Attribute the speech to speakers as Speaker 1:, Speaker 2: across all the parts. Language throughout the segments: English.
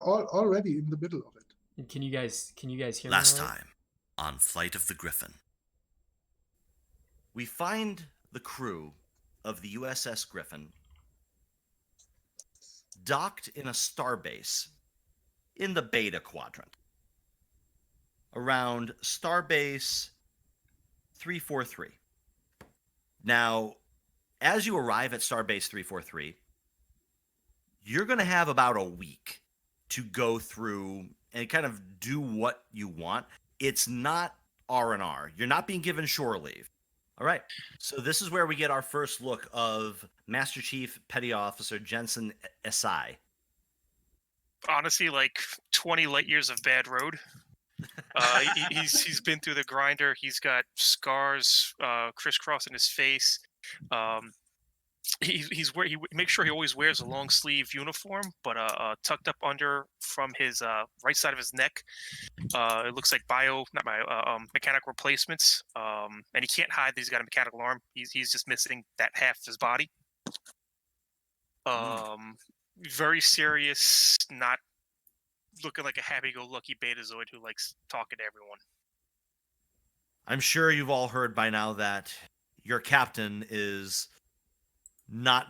Speaker 1: already in the middle of it.
Speaker 2: Can you guys hear me all
Speaker 3: Last
Speaker 2: right?
Speaker 3: time, on Flight of the Griffin, we find the crew of the USS Griffin docked in a starbase in the Beta Quadrant, around Starbase 343. Now, as you arrive at Starbase 343, you're going to have about a week to go through and kind of do what you want. It's not R&R. You're not being given shore leave. All right. So this is where we get our first look of Master Chief Petty Officer Jensen Esei.
Speaker 4: Honestly, like 20 light years of bad road. He's been through the grinder. He's got scars crisscrossing his face. Um, he makes sure he always wears a long sleeve uniform, but tucked up under from his right side of his neck. It looks like mechanical replacements. And he can't hide that he's got a mechanical arm. He's just missing that half of his body. Um, Very serious, not looking like a happy-go-lucky Betazoid who likes talking to everyone.
Speaker 3: I'm sure you've all heard by now that your captain is not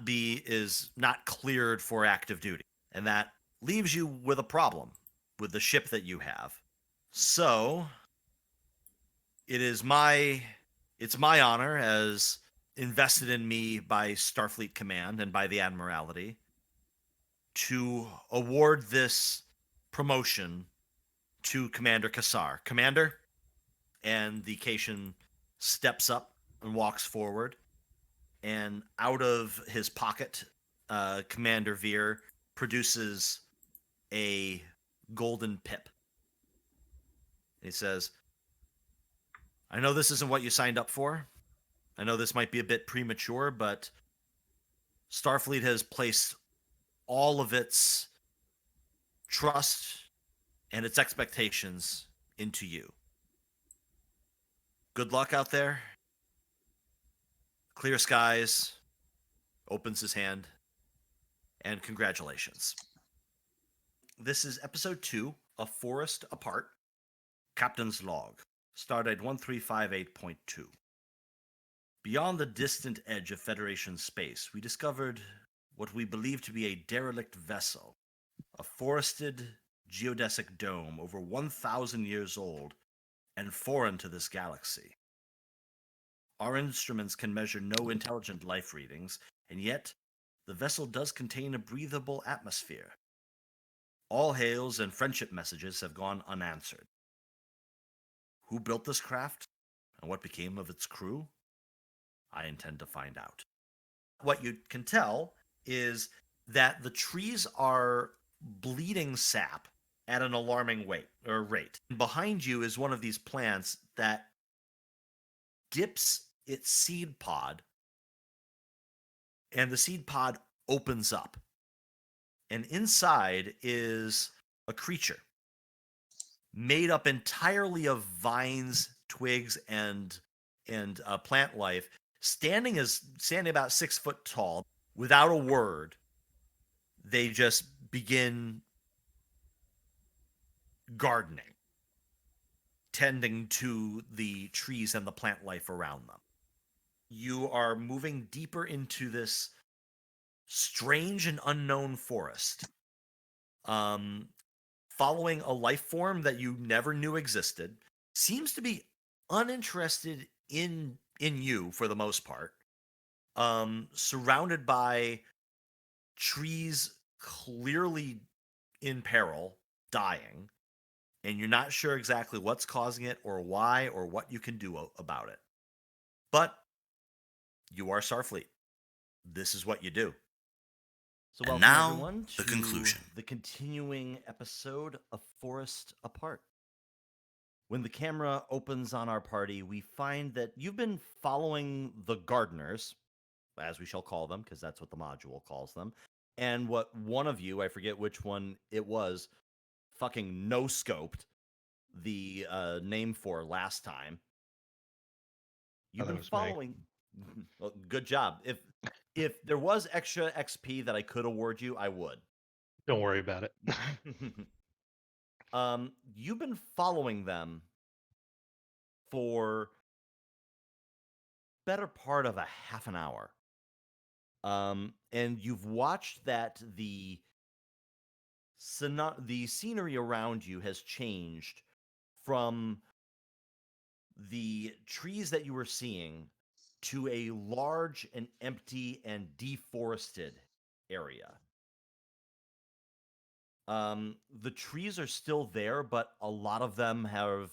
Speaker 3: cleared for active duty, and that leaves you with a problem with the ship that you have. So, it's my honor, as invested in me by Starfleet Command and by the Admiralty, to award this promotion to Commander Kassar. Commander, and the Cation steps up and walks forward, and out of his pocket, Commander Veer produces a golden pip. He says, I know this isn't what you signed up for. I know this might be a bit premature, but Starfleet has placed all of its trust and its expectations into you. Good luck out there. Clear skies. Opens his hand. And congratulations. This is episode 2 of Forest Apart, Captain's Log, stardate 1358.2. Beyond the distant edge of Federation space, we discovered what we believe to be a derelict vessel, a forested geodesic dome over 1,000 years old and foreign to this galaxy. Our instruments can measure no intelligent life readings, and yet the vessel does contain a breathable atmosphere. All hails and friendship messages have gone unanswered. Who built this craft, and what became of its crew? I intend to find out. What you can tell is that the trees are bleeding sap at an alarming rate. Behind you is one of these plants that dips its seed pod, and the seed pod opens up. And inside is a creature made up entirely of vines, twigs, and plant life, standing about 6 foot tall. Without a word, they just begin gardening, tending to the trees and the plant life around them. You are moving deeper into this strange and unknown forest, following a life form that you never knew existed. Seems to be uninterested in you for the most part. Surrounded by trees clearly in peril, dying, and you're not sure exactly what's causing it or why or what you can do about it. But you are Starfleet. This is what you do. So
Speaker 2: And
Speaker 3: welcome
Speaker 2: now,
Speaker 3: everyone
Speaker 2: the
Speaker 3: to
Speaker 2: conclusion.
Speaker 3: the continuing episode of Forest Apart. When the camera opens on our party, we find that you've been following the gardeners, as we shall call them, because that's what the module calls them, and what one of you, I forget which one it was, fucking no-scoped the name for last time. You've
Speaker 5: that
Speaker 3: been
Speaker 5: was me.
Speaker 3: following. Well, good job. If there was extra XP that I could award you, I would.
Speaker 2: Don't worry about it.
Speaker 3: You've been following them for better part of a half an hour. And you've watched that the scenery around you has changed from the trees that you were seeing to a large and empty and deforested area. The trees are still there, but a lot of them have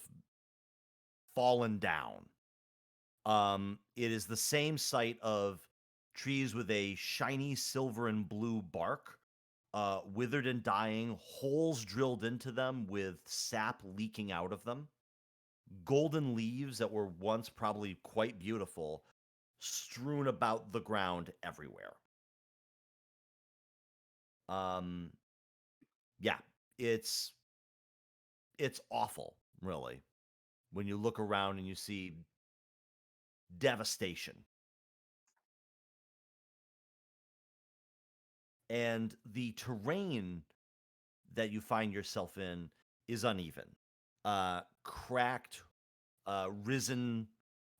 Speaker 3: fallen down. It is the same site of trees with a shiny silver and blue bark, withered and dying, holes drilled into them with sap leaking out of them, golden leaves that were once probably quite beautiful, strewn about the ground everywhere. Um, yeah, it's it's awful, really, when you look around and you see devastation. And the terrain that you find yourself in is uneven, cracked, risen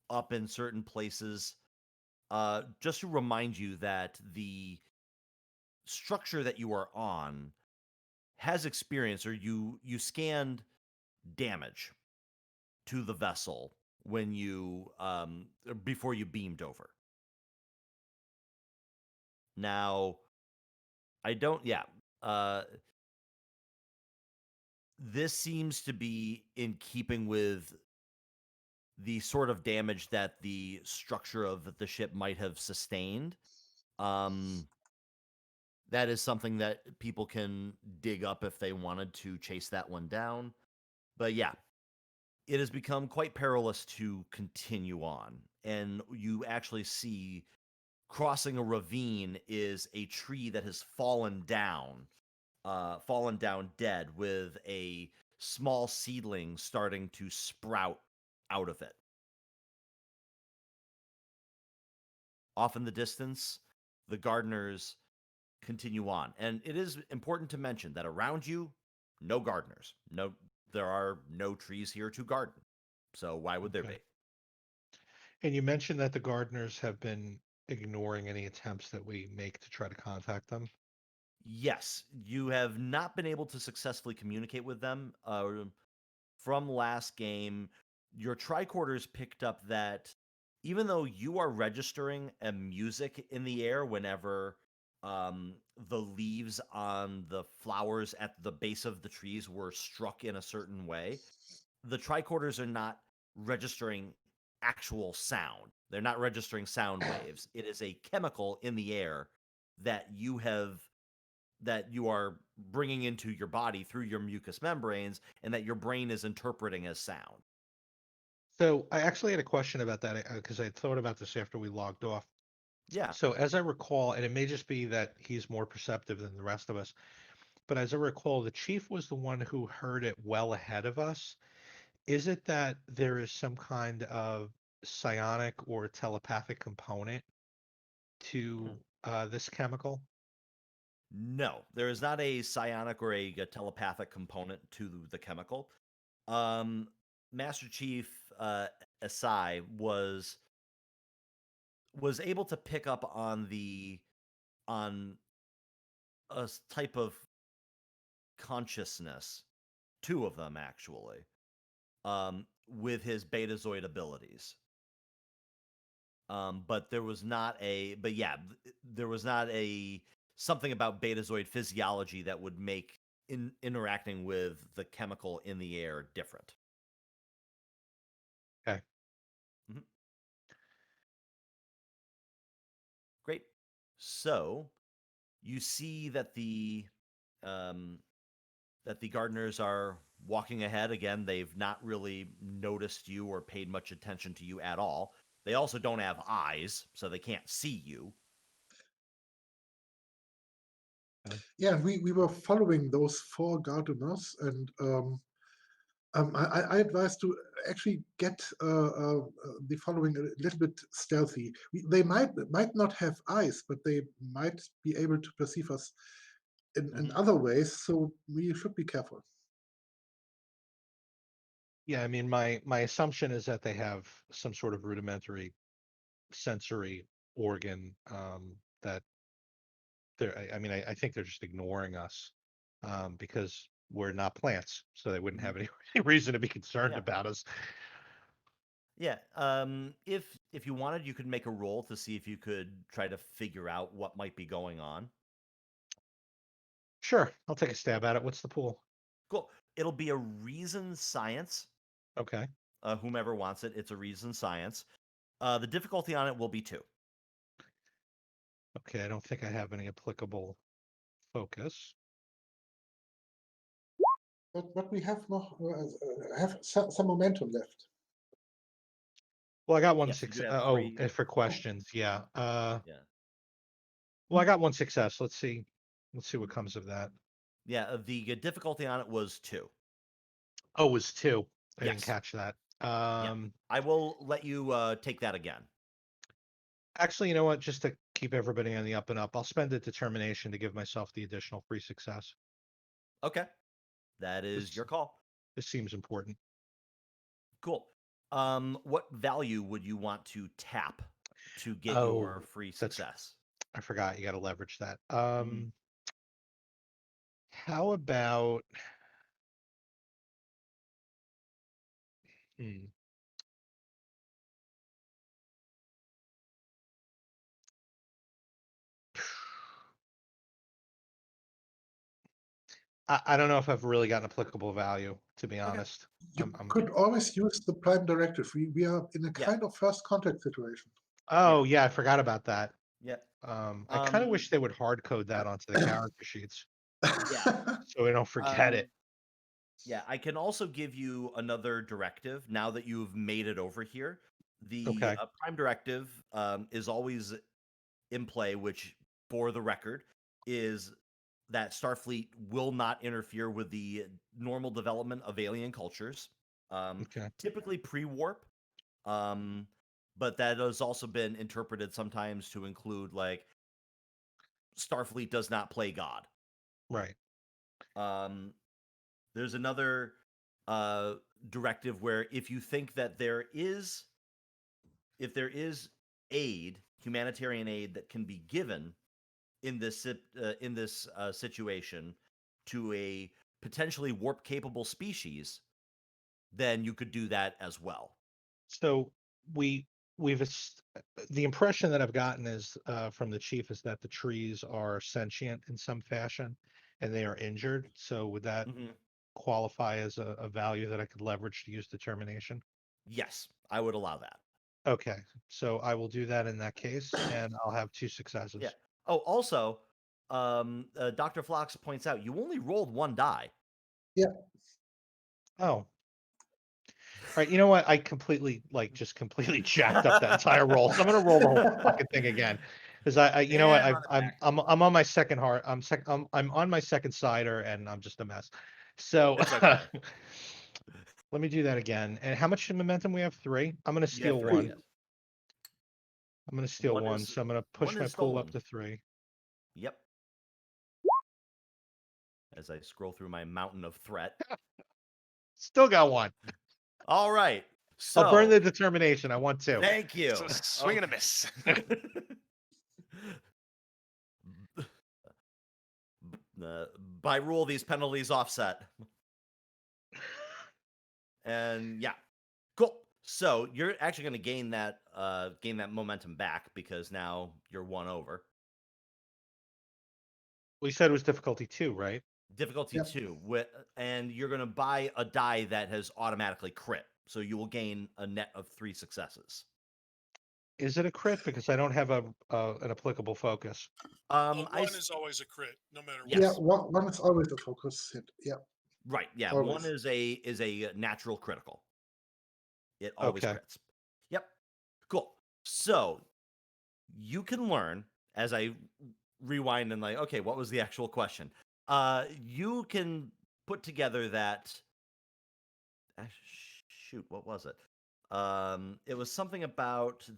Speaker 3: up in certain places. Just to remind you that the structure that you are on has experienced, or you scanned damage to the vessel when you before you beamed over. Now, I don't. Yeah, uh, this seems to be in keeping with the sort of damage that the structure of the ship might have sustained. Um, that is something that people can dig up if they wanted to chase that one down. But yeah, it has become quite perilous to continue on. And you actually see crossing a ravine is a tree that has fallen down dead with a small seedling starting to sprout out of it. Off in the distance, the gardeners continue on. And it is important to mention that around you, no gardeners. No, there are no trees here to garden. So why would there
Speaker 2: Okay.
Speaker 3: be?
Speaker 2: And you mentioned that the gardeners have been ignoring any attempts that we make to try to contact them.
Speaker 3: Yes, you have not been able to successfully communicate with them. From last game, your tricorders picked up that even though you are registering a music in the air whenever the leaves on the flowers at the base of the trees were struck in a certain way, the tricorders are not registering actual sound. They're not registering sound waves. It is a chemical in the air that you are bringing into your body through your mucous membranes and that your brain is interpreting as sound.
Speaker 2: So I actually had a question about that because I thought about this after we logged off.
Speaker 3: Yeah.
Speaker 2: So as I recall, and it may just be that he's more perceptive than the rest of us, but as I recall, the chief was the one who heard it well ahead of us. Is it that there is some kind of psionic or telepathic component to this chemical?
Speaker 3: No, there is not a psionic or a telepathic component to the chemical. Master Chief Esei was able to pick up on a type of consciousness, two of them actually, with his Betazoid abilities. But there was not a, but yeah, there was not a something about Betazoid physiology that would make interacting with the chemical in the air different.
Speaker 2: Okay.
Speaker 3: Mhm. Great. So you see um, that the gardeners are walking ahead again. They've not really noticed you or paid much attention to you at all. They also don't have eyes, so they can't see you.
Speaker 2: Okay.
Speaker 1: Yeah, and we were following those four gardeners, and I advise to actually get the following a little bit stealthy. They might not have eyes, but they might be able to perceive us in other ways, so we should be careful.
Speaker 2: Yeah, I mean, my assumption is that they have some sort of rudimentary sensory organ that I mean, I think they're just ignoring us because we're not plants, so they wouldn't have any reason to be concerned
Speaker 3: Yeah.
Speaker 2: about us.
Speaker 3: Yeah. If you wanted, you could make a roll to see if you could try to figure out what might be going on.
Speaker 2: Sure, I'll take a stab at it. What's the pool?
Speaker 3: Cool. It'll be a reason science.
Speaker 2: Okay.
Speaker 3: Whomever wants it, it's a reason science. The difficulty on it will be 2.
Speaker 2: Okay, I don't think I have any applicable focus.
Speaker 1: But we have some momentum left.
Speaker 2: Well, I got one
Speaker 3: Yes, you do
Speaker 2: success.
Speaker 3: have
Speaker 2: Oh,
Speaker 3: 3.
Speaker 2: and for questions, yeah.
Speaker 3: Yeah.
Speaker 2: Well, I got one success. Let's see what comes of that.
Speaker 3: Yeah. The difficulty on it was 2.
Speaker 2: Oh, it was 2. I didn't
Speaker 3: Yes.
Speaker 2: catch that.
Speaker 3: Yeah. I will let you take that again.
Speaker 2: Actually, you know what? Just to keep everybody on the up and up, I'll spend a determination to give myself the additional free success.
Speaker 3: Okay. That is your call.
Speaker 2: This seems important.
Speaker 3: Cool. What value would you want to tap to get your free success?
Speaker 2: I forgot you got to leverage that. How about I don't know if I've really got an applicable value, to be honest.
Speaker 1: You could always use the prime directive. We are in a kind of first contact situation.
Speaker 2: Oh, yeah, I forgot about that.
Speaker 3: Yeah.
Speaker 2: I kind of wish they would hard code that onto the character sheets.
Speaker 3: Yeah.
Speaker 2: So we don't forget it.
Speaker 3: Yeah, I can also give you another directive now that you've made it over here. The
Speaker 2: Okay.
Speaker 3: prime directive is always in play, which, for the record, is that Starfleet will not interfere with the normal development of alien cultures.
Speaker 2: Okay.
Speaker 3: Typically pre-warp, but that has also been interpreted sometimes to include, like, Starfleet does not play God.
Speaker 2: Right.
Speaker 3: There's another directive where if you think that there is aid, humanitarian aid that can be given in this situation to a potentially warp capable species, then you could do that as well.
Speaker 2: So we've the impression that I've gotten is from the chief is that the trees are sentient in some fashion and they are injured. So would that qualify as a value that I could leverage to use determination?
Speaker 3: Yes, I would allow that.
Speaker 2: Okay, so I will do that in that case, and I'll have 2 successes.
Speaker 3: Yeah. Oh, also, Dr. Phlox points out you only rolled 1 die.
Speaker 1: Yeah.
Speaker 2: Oh. All right, you know what? I completely jacked up that entire roll. So I'm gonna roll the whole fucking thing again. Because you know what? I'm on my second heart. I'm on my second cider and I'm just a mess. So
Speaker 3: It's okay.
Speaker 2: let me do that again. And how much momentum we have? 3? I'm gonna steal
Speaker 3: 3,
Speaker 2: 1.
Speaker 3: yes.
Speaker 2: I'm gonna steal
Speaker 3: 1
Speaker 2: 1,
Speaker 3: is-
Speaker 2: so I'm gonna push
Speaker 3: 1
Speaker 2: my
Speaker 3: is
Speaker 2: pool up
Speaker 3: stolen.
Speaker 2: to 3.
Speaker 3: Yep. As I scroll through my mountain of threat.
Speaker 2: Still got 1.
Speaker 3: All right. So
Speaker 2: I'll burn the determination. I want 2.
Speaker 3: Thank you.
Speaker 4: So swing and a miss.
Speaker 3: By rule, these penalties offset. And yeah, cool. So you're actually going to gain that momentum back because now you're 1 over.
Speaker 2: We said it was difficulty 2, right?
Speaker 3: Difficulty 2, and you're going to buy a die that has automatically crit, so you will gain a net of 3 successes.
Speaker 2: Is it a crit? Because I don't have an applicable focus.
Speaker 5: One is always a crit, no matter what.
Speaker 3: Yes.
Speaker 1: Yeah, one is always a focus hit. Yeah.
Speaker 3: Right. Yeah.
Speaker 1: Always.
Speaker 3: 1 is a natural critical. It always crits. Yep. Cool. So you can learn as I rewind and okay, what was the actual question? You can put together that. Shoot, what was it? It was something about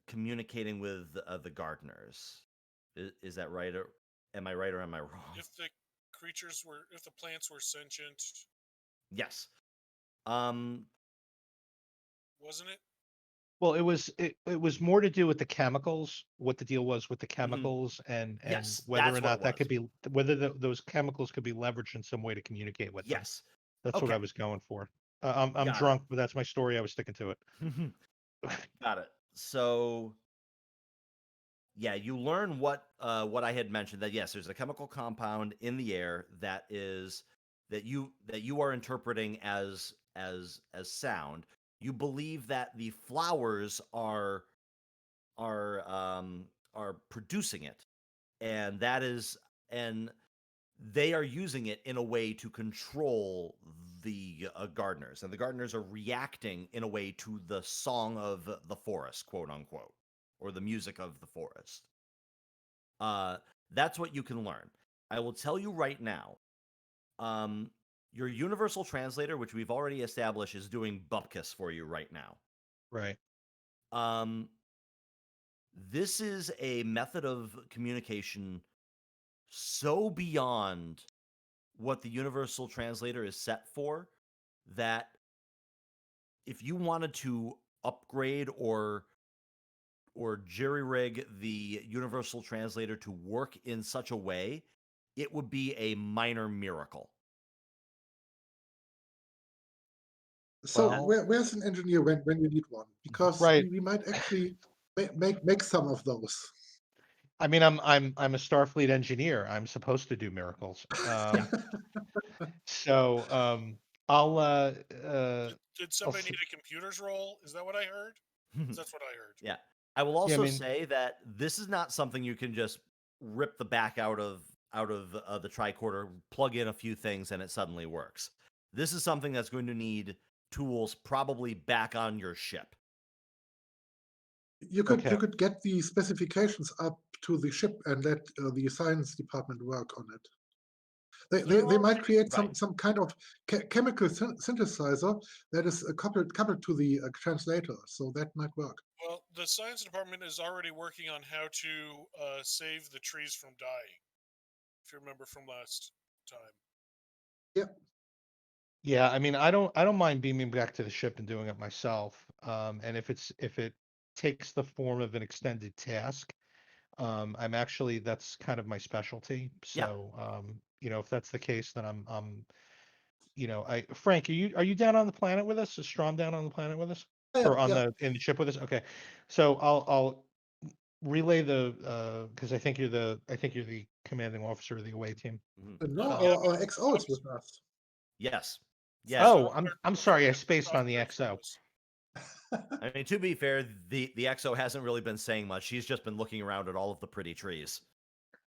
Speaker 3: communicating with the gardeners. Is that right, or am I right, or am I wrong?
Speaker 5: If the plants were sentient,
Speaker 3: Yes.
Speaker 5: wasn't it?
Speaker 2: Well, it was more to do with the chemicals, what the deal was with the chemicals, and
Speaker 3: Yes,
Speaker 2: whether
Speaker 3: that's
Speaker 2: or
Speaker 3: what
Speaker 2: not
Speaker 3: it
Speaker 2: that could
Speaker 3: was.
Speaker 2: be whether those chemicals could be leveraged in some way to communicate with them.
Speaker 3: Yes.
Speaker 2: That's what I
Speaker 3: Okay.
Speaker 2: was going for. I'm
Speaker 3: Got
Speaker 2: drunk, but that's my story. I was sticking to it.
Speaker 3: it. Got it. So yeah, you learn what I had mentioned, that yes, there's a chemical compound in the air that you are interpreting as sound. You believe that the flowers are producing it, and they are using it in a way to control the gardeners, and the gardeners are reacting in a way to the song of the forest, quote unquote, or the music of the forest. That's what you can learn. I will tell you right now, your universal translator, which we've already established, is doing bupkis for you right now.
Speaker 2: Right.
Speaker 3: This is a method of communication so beyond what the universal translator is set for, that if you wanted to upgrade or jerry rig the universal translator to work in such a way, it would be a minor miracle.
Speaker 1: So
Speaker 2: Well,
Speaker 1: where's an engineer when you need one? Because
Speaker 2: right.
Speaker 1: we might actually make some of those.
Speaker 2: I mean, I'm a Starfleet engineer. I'm supposed to do miracles.
Speaker 3: Yeah.
Speaker 2: So I'll
Speaker 5: Did somebody need a computer's role? Is that what I heard? 'Cause that's what I heard.
Speaker 3: Yeah. I will
Speaker 2: Yeah, I
Speaker 3: also
Speaker 2: mean,
Speaker 3: say that this is not something you can just rip the back out of the tricorder, plug in a few things, and it suddenly works. This is something that's going to need tools probably back on your ship.
Speaker 1: You
Speaker 2: okay.
Speaker 1: could get the specifications up to the ship and let the science department work on it. They might create
Speaker 3: Right.
Speaker 1: some kind of chemical synthesizer that is coupled to the translator, so that might work.
Speaker 5: Well, the science department is already working on how to save the trees from dying. If you remember from last time.
Speaker 1: Yep.
Speaker 2: Yeah, I mean, I don't mind beaming back to the ship and doing it myself. And if it takes the form of an extended task, I'm actually that's kind of my specialty.
Speaker 3: Yeah.
Speaker 2: So, if that's the case, then Frank, are you down on the planet with us? Is Strom down on the planet with us? Or on
Speaker 1: Yeah.
Speaker 2: in the ship with us? Okay. So I'll relay because I think you're the commanding officer of the away team.
Speaker 1: No,
Speaker 5: Yeah,
Speaker 1: our XO is with us.
Speaker 3: Yes.
Speaker 2: Oh, I'm sorry, I spaced on the
Speaker 5: software
Speaker 2: XO.
Speaker 5: service.
Speaker 3: I mean, to be fair, the XO hasn't really been saying much. She's just been looking around at all of the pretty trees.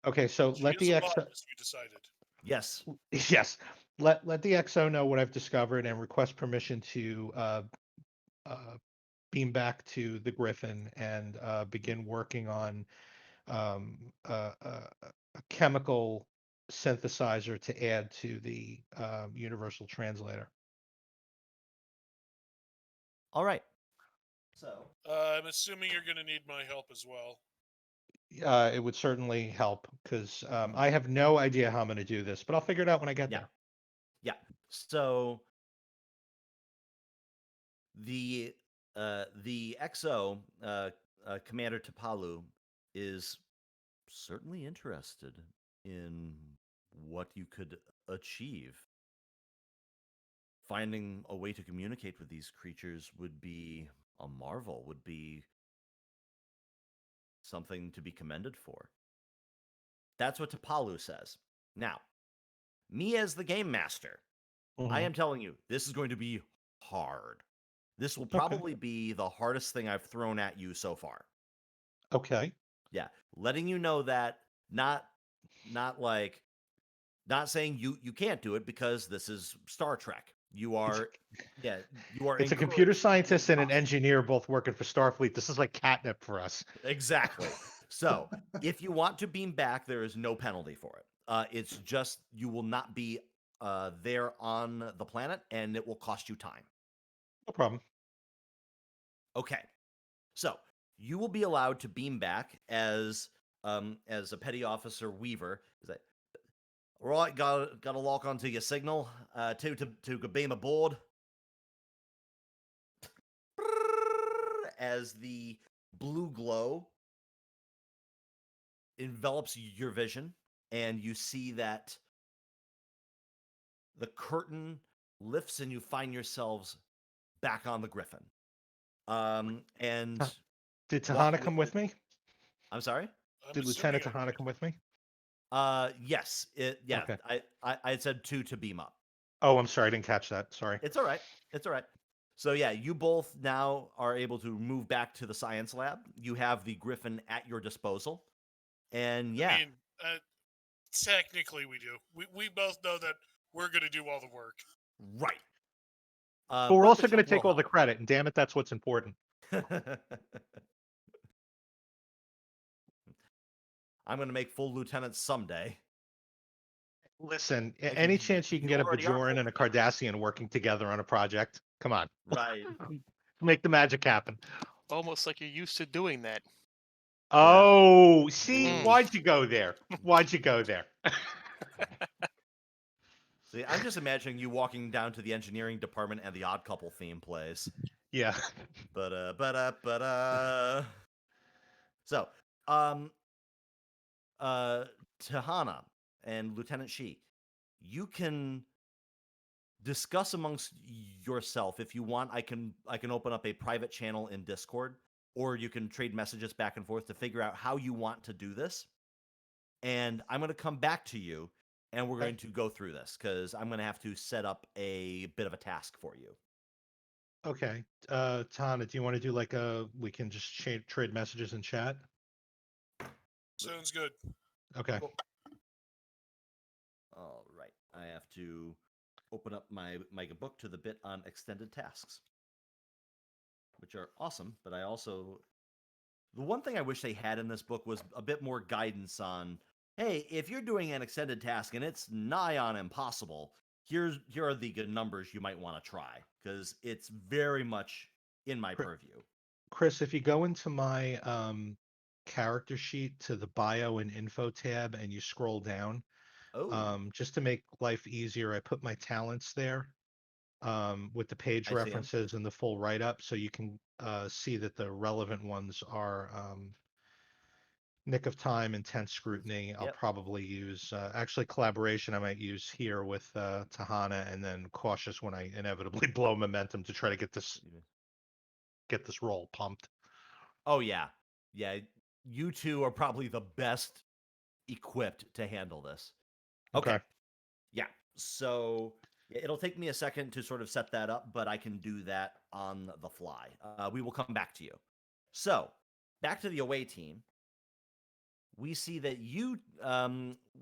Speaker 2: Okay, so
Speaker 5: She
Speaker 2: let
Speaker 5: is
Speaker 2: the
Speaker 5: a
Speaker 2: XO
Speaker 5: botanist, we decided.
Speaker 3: Yes.
Speaker 2: yes, let the XO know what I've discovered and request permission to beam back to the Griffin and begin working on a chemical synthesizer to add to the universal translator.
Speaker 3: All right. So
Speaker 5: I'm assuming you're going to need my help as well.
Speaker 2: It would certainly help because I have no idea how I'm going to do this, but I'll figure it out when I get
Speaker 3: yeah.
Speaker 2: there.
Speaker 3: Yeah. So the XO, Commander Tapalu, is certainly interested in what you could achieve. Finding a way to communicate with these creatures would be a marvel, would be something to be commended for. That's what Tapalu says. Now, me as the game master, I am telling you, this is going to be hard. This will probably be the hardest thing I've thrown at you so far.
Speaker 2: Okay.
Speaker 3: Yeah, letting you know that not saying you can't do it, because this is Star Trek. You are
Speaker 2: It's a computer
Speaker 3: encouraged.
Speaker 2: scientist and an engineer both working for Starfleet. This is like catnip for us.
Speaker 3: Exactly. So, if you want to beam back, there is no penalty for it. It's just you will not be there on the planet, and it will cost you time.
Speaker 2: No problem.
Speaker 3: Okay. So, you will be allowed to beam back as as a petty officer Weaver. Is that right? Got to lock onto your signal to beam aboard. As the blue glow envelops your vision, and you see that the curtain lifts, and you find yourselves back on the Griffin. And
Speaker 2: Did Tahana
Speaker 3: walking
Speaker 2: come
Speaker 3: with
Speaker 2: with me?
Speaker 3: I'm sorry.
Speaker 5: I'm
Speaker 2: Did
Speaker 5: assuming
Speaker 2: Lieutenant
Speaker 5: I
Speaker 2: Tahana
Speaker 5: would.
Speaker 2: come with me?
Speaker 3: Yes. Yeah.
Speaker 2: Okay.
Speaker 3: I had said 2 to beam up.
Speaker 2: Oh, I'm sorry, I didn't catch that. Sorry.
Speaker 3: It's all right. It's all right. So yeah, you both now are able to move back to the science lab. You have the Griffin at your disposal, and yeah,
Speaker 5: I mean, technically we do. We both know that we're going to do all the work.
Speaker 3: right.
Speaker 2: But we're
Speaker 3: the
Speaker 2: also going to
Speaker 3: ship
Speaker 2: take
Speaker 3: will
Speaker 2: all the credit, and damn it, that's what's important.
Speaker 3: help. I'm going to make full lieutenants someday.
Speaker 2: Listen,
Speaker 3: Like
Speaker 2: any chance you can
Speaker 3: you
Speaker 2: get a
Speaker 3: already are
Speaker 2: Bajoran
Speaker 3: full
Speaker 2: and a
Speaker 3: lieutenants.
Speaker 2: Cardassian working together on a project, come on,
Speaker 3: Right.
Speaker 2: make the magic happen.
Speaker 4: Almost like you're used to doing that.
Speaker 2: Oh, see,
Speaker 4: Mm.
Speaker 2: why'd you go there? Why'd you go there?
Speaker 3: See, I'm just imagining you walking down to the engineering department and the Odd Couple theme plays.
Speaker 2: Yeah.
Speaker 3: So, Tahana and Lieutenant Shee, you can discuss amongst yourself if you want. I can open up a private channel in Discord, or you can trade messages back and forth to figure out how you want to do this. And I'm going to come back to you, and we're going to go through this because I'm going to have to set up a bit of a task for you.
Speaker 2: Okay. Tana, do you want to do like we can just trade messages in chat?
Speaker 5: Sounds good.
Speaker 2: Okay.
Speaker 3: Cool. All right. I have to open up my book to the bit on extended tasks, which are awesome. But I also, the one thing I wish they had in this book was a bit more guidance on, hey, if you're doing an extended task and it's nigh on impossible, here are the good numbers you might want to try, because it's very much in my purview.
Speaker 2: Chris, if you go into my character sheet to the bio and info tab and you scroll down,
Speaker 3: Oh,
Speaker 2: just to make life easier, I put my talents there with the page
Speaker 3: I see 'em.
Speaker 2: references and the full write-up, so you can see that the relevant ones are Nick of Time, Intense Scrutiny. I'll
Speaker 3: Yep.
Speaker 2: probably use actually Collaboration. I might use here with Tahana, and then Cautious when I inevitably blow momentum to try to get this roll pumped.
Speaker 3: Oh yeah, yeah. You two are probably the best equipped to handle this. Okay. Yeah. So it'll take me a second to sort of set that up, but I can do that on the fly. We will come back to you. So back to the away team. We see that you,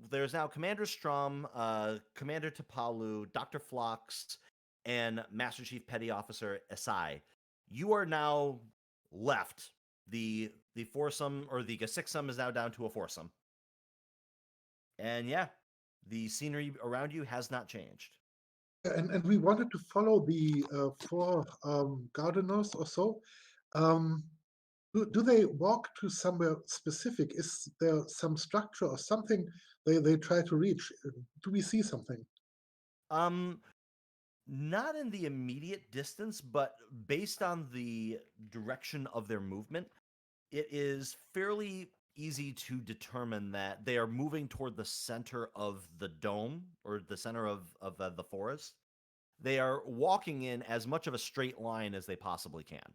Speaker 3: there's now Commander Strohm, Commander Tapalu, Dr. Phlox, and Master Chief Petty Officer Esei. You are now left. The foursome, or the sixsome, is now down to a foursome. And yeah, the scenery around you has not changed.
Speaker 1: And we wanted to follow the four gardeners or so. Do they walk to somewhere specific? Is there some structure or something they try to reach? Do we see something?
Speaker 3: Not in the immediate distance, but based on the direction of their movement, it is fairly easy to determine that they are moving toward the center of the dome, or the center of the forest. They are walking in as much of a straight line as they possibly can.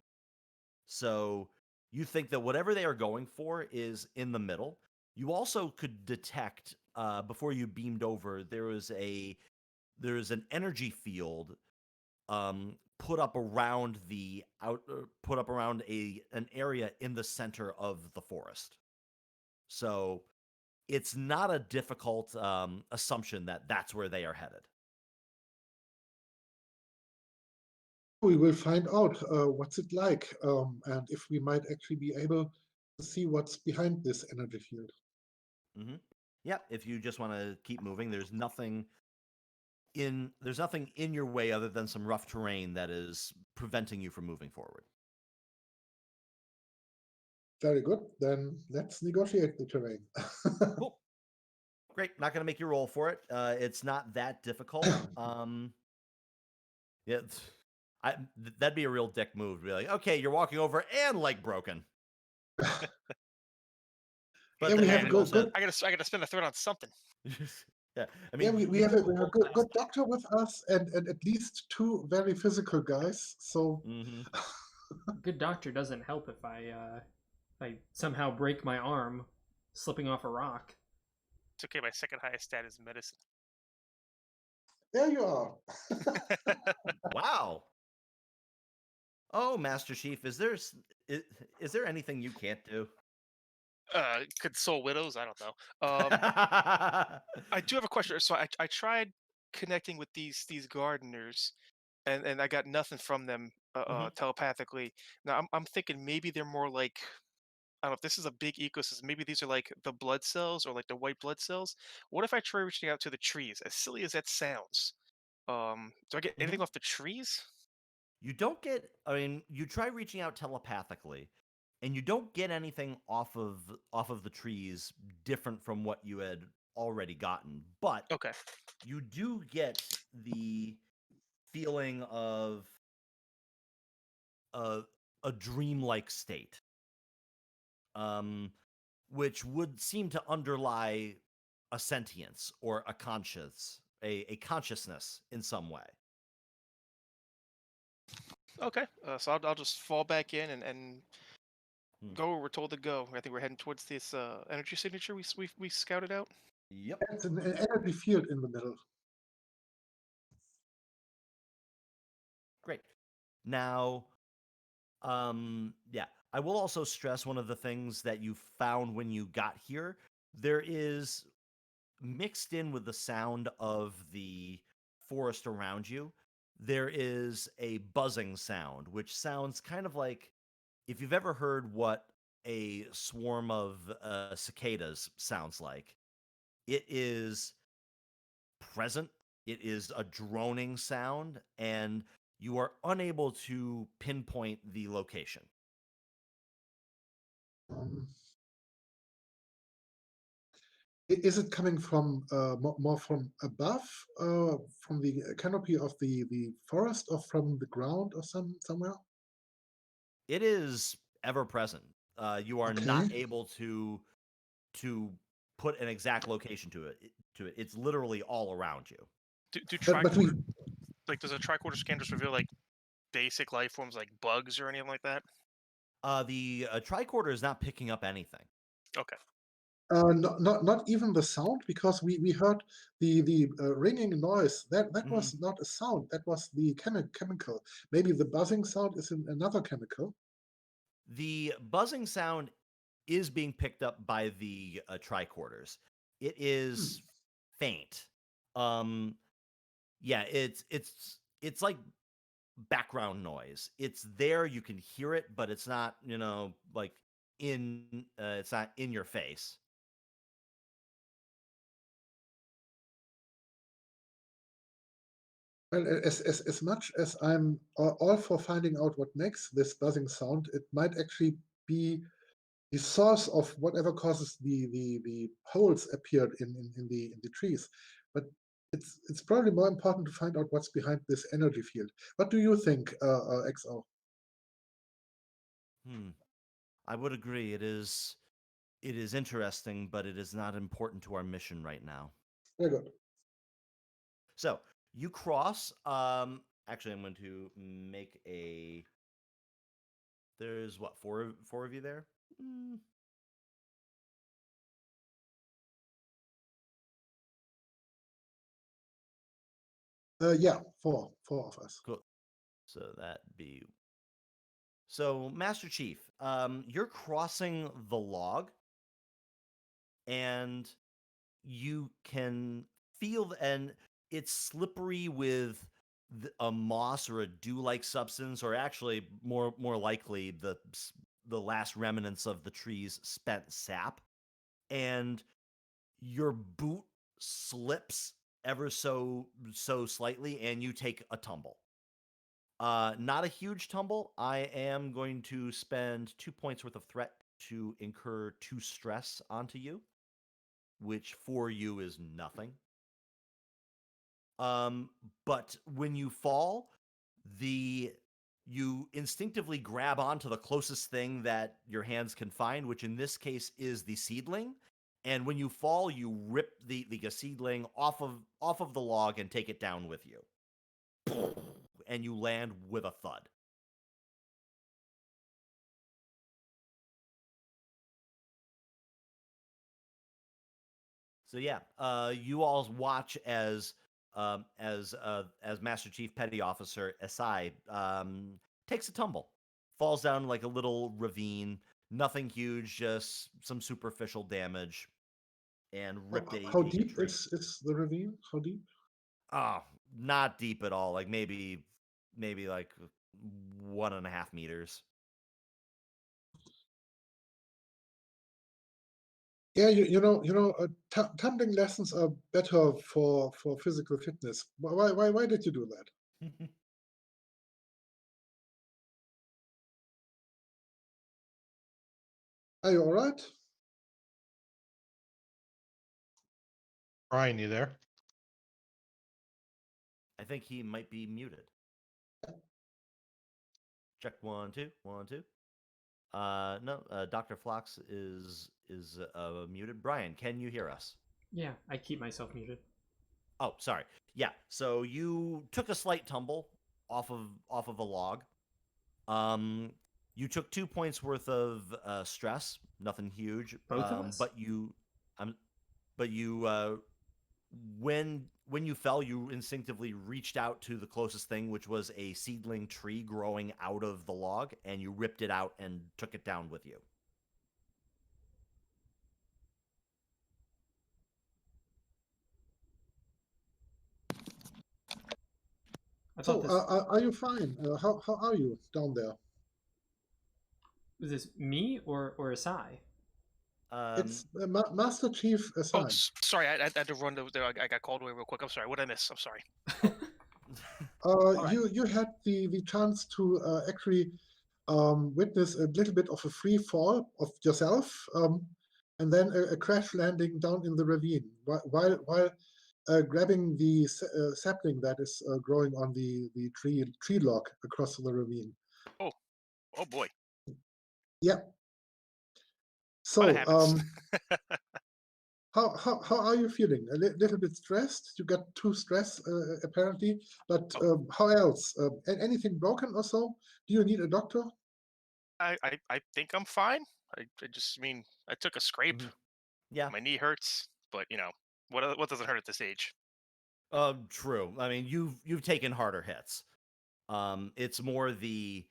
Speaker 3: So you think that whatever they are going for is in the middle. You also could detect, before you beamed over, there is an energy field put up around an area in the center of the forest. So it's not a difficult assumption that that's where they are headed.
Speaker 1: We will find out what's it like, and if we might actually be able to see what's behind this energy field.
Speaker 3: Mm-hmm. Yeah, if you just want to keep moving, there's nothing in your way other than some rough terrain that is preventing you from moving forward.
Speaker 1: Very good. Then let's negotiate the terrain.
Speaker 3: Cool. Great. Not going to make you roll for it. It's not that difficult. Yeah, that'd be a real dick move. To be like, okay, you're walking over and leg broken. But
Speaker 1: Yeah, we
Speaker 3: then
Speaker 1: have
Speaker 3: having
Speaker 1: good,
Speaker 3: said-
Speaker 1: good.
Speaker 4: I gotta spend a third on something.
Speaker 3: yeah, I
Speaker 1: Yeah,
Speaker 3: mean,
Speaker 1: we have a good doctor with us, and at least two very physical guys. So
Speaker 3: mhm.
Speaker 6: Good doctor doesn't help if I somehow break my arm slipping off a rock.
Speaker 4: It's okay. My second highest stat is medicine.
Speaker 1: there you are.
Speaker 3: Wow. Oh, Master Chief, is there anything you can't do?
Speaker 4: Console widows. I don't know. I do have a question. So I tried connecting with these gardeners, and I got nothing from them
Speaker 3: Mhm.
Speaker 4: telepathically. Now I'm thinking maybe they're more like, I don't know if this is a big ecosystem. Maybe these are like the blood cells or like the white blood cells. What if I try reaching out to the trees? As silly as that sounds, do I get anything
Speaker 3: Mhm.
Speaker 4: off the trees?
Speaker 3: You don't get. I mean, you try reaching out telepathically, and you don't get anything off of the trees different from what you had already gotten. But
Speaker 4: Okay.
Speaker 3: you do get the feeling of a dreamlike state, which would seem to underlie a sentience or a a consciousness in some way.
Speaker 4: Okay. So I'll just fall back in and
Speaker 3: Hmm.
Speaker 4: go where we're told to go. I think we're heading towards this energy signature we scouted out.
Speaker 3: Yep.
Speaker 1: It's an energy field in the middle.
Speaker 3: Great. Now, yeah, I will also stress one of the things that you found when you got here. There is mixed in with the sound of the forest around you, there is a buzzing sound, which sounds kind of like if you've ever heard what a swarm of cicadas sounds like. It is present, it is a droning sound, and you are unable to pinpoint the location.
Speaker 1: Um, is it coming from more from above, from the canopy of the forest, or from the ground, or somewhere?
Speaker 3: It is ever present. You are not
Speaker 1: Okay.
Speaker 3: able to put an exact location to it. It's literally all around you.
Speaker 4: Do
Speaker 1: But we
Speaker 4: tricorder, like, does a tricorder scan just reveal like basic life forms like bugs or anything like that?
Speaker 3: The tricorder is not picking up anything.
Speaker 4: Okay.
Speaker 1: not even the sound, because we heard the ringing noise. That
Speaker 3: Mhm.
Speaker 1: was not a sound. That was the chemical. Maybe the buzzing sound is another chemical.
Speaker 3: The buzzing sound is being picked up by the tricorders. It is faint. Yeah, it's like background noise. It's there, you can hear it, but it's not, like it's not in your face.
Speaker 1: Well, as much as I'm all for finding out what makes this buzzing sound, it might actually be the source of whatever causes the holes appeared in the trees. But it's probably more important to find out what's behind this energy field. What do you think, XO?
Speaker 3: I would agree. It is interesting, but it is not important to our mission right now.
Speaker 1: Very good.
Speaker 3: So you cross. Actually, I'm going to make a. There's what, four of you there.
Speaker 1: Yeah, four of us.
Speaker 3: Cool. So that be. So Master Chief, you're crossing the log, and you can feel, and it's slippery with a moss or a dew-like substance, or actually more likely the last remnants of the tree's spent sap, and your boot slips ever so slightly, and you take a tumble. Not a huge tumble. I am going to spend 2 points worth of threat to incur 2 stress onto you, which for you is nothing. But when you fall, you instinctively grab onto the closest thing that your hands can find, which in this case is the seedling. And when you fall, you rip the seedling off of the log and take it down with you. And you land with a thud. So yeah, you all watch as Master Chief Petty Officer Esei takes a tumble, falls down like a little ravine. Nothing huge, just some superficial damage, and ripped
Speaker 1: How
Speaker 3: a
Speaker 1: deep
Speaker 3: tree.
Speaker 1: is the ravine? How deep?
Speaker 3: Oh, not deep at all. Like maybe like 1.5 meters.
Speaker 1: Yeah, tumbling lessons are better for physical fitness. Why did you do that? Are you all right?
Speaker 2: Brian, you there?
Speaker 3: I think he might be muted. Check 1 2 1 2. No, Dr. Phlox is muted. Brian, can you hear us?
Speaker 6: Yeah, I keep myself muted.
Speaker 3: Oh, sorry. Yeah. So you took a slight tumble off of a log. You took 2 points worth of stress. Nothing huge.
Speaker 6: Both of us?
Speaker 3: But you, when you fell, you instinctively reached out to the closest thing, which was a seedling tree growing out of the log, and you ripped it out and took it down with you.
Speaker 6: I
Speaker 1: So,
Speaker 6: thought this
Speaker 1: are you fine? How are you down there?
Speaker 6: was this me or Esei?
Speaker 1: It's Master Chief
Speaker 4: Oh,
Speaker 1: Esei.
Speaker 4: sorry, I had to run there. I got called away real quick. I'm sorry. What did I miss? I'm sorry.
Speaker 6: right.
Speaker 1: You had the chance to actually witness a little bit of a free fall of yourself, and then a crash landing down in the ravine while grabbing the sapling that is growing on the tree log across the ravine.
Speaker 4: Oh boy.
Speaker 1: Yeah.
Speaker 4: But it
Speaker 1: So,
Speaker 4: happens.
Speaker 1: how are you feeling? A little bit stressed? You got too stressed apparently, but
Speaker 4: Oh.
Speaker 1: how else? Anything broken or so? Do you need a doctor?
Speaker 4: I think I'm fine. I just mean I took a scrape.
Speaker 3: Mhm. Yeah.
Speaker 4: My knee hurts, but what doesn't hurt at this age?
Speaker 3: True. I mean, you've taken harder hits. It's more the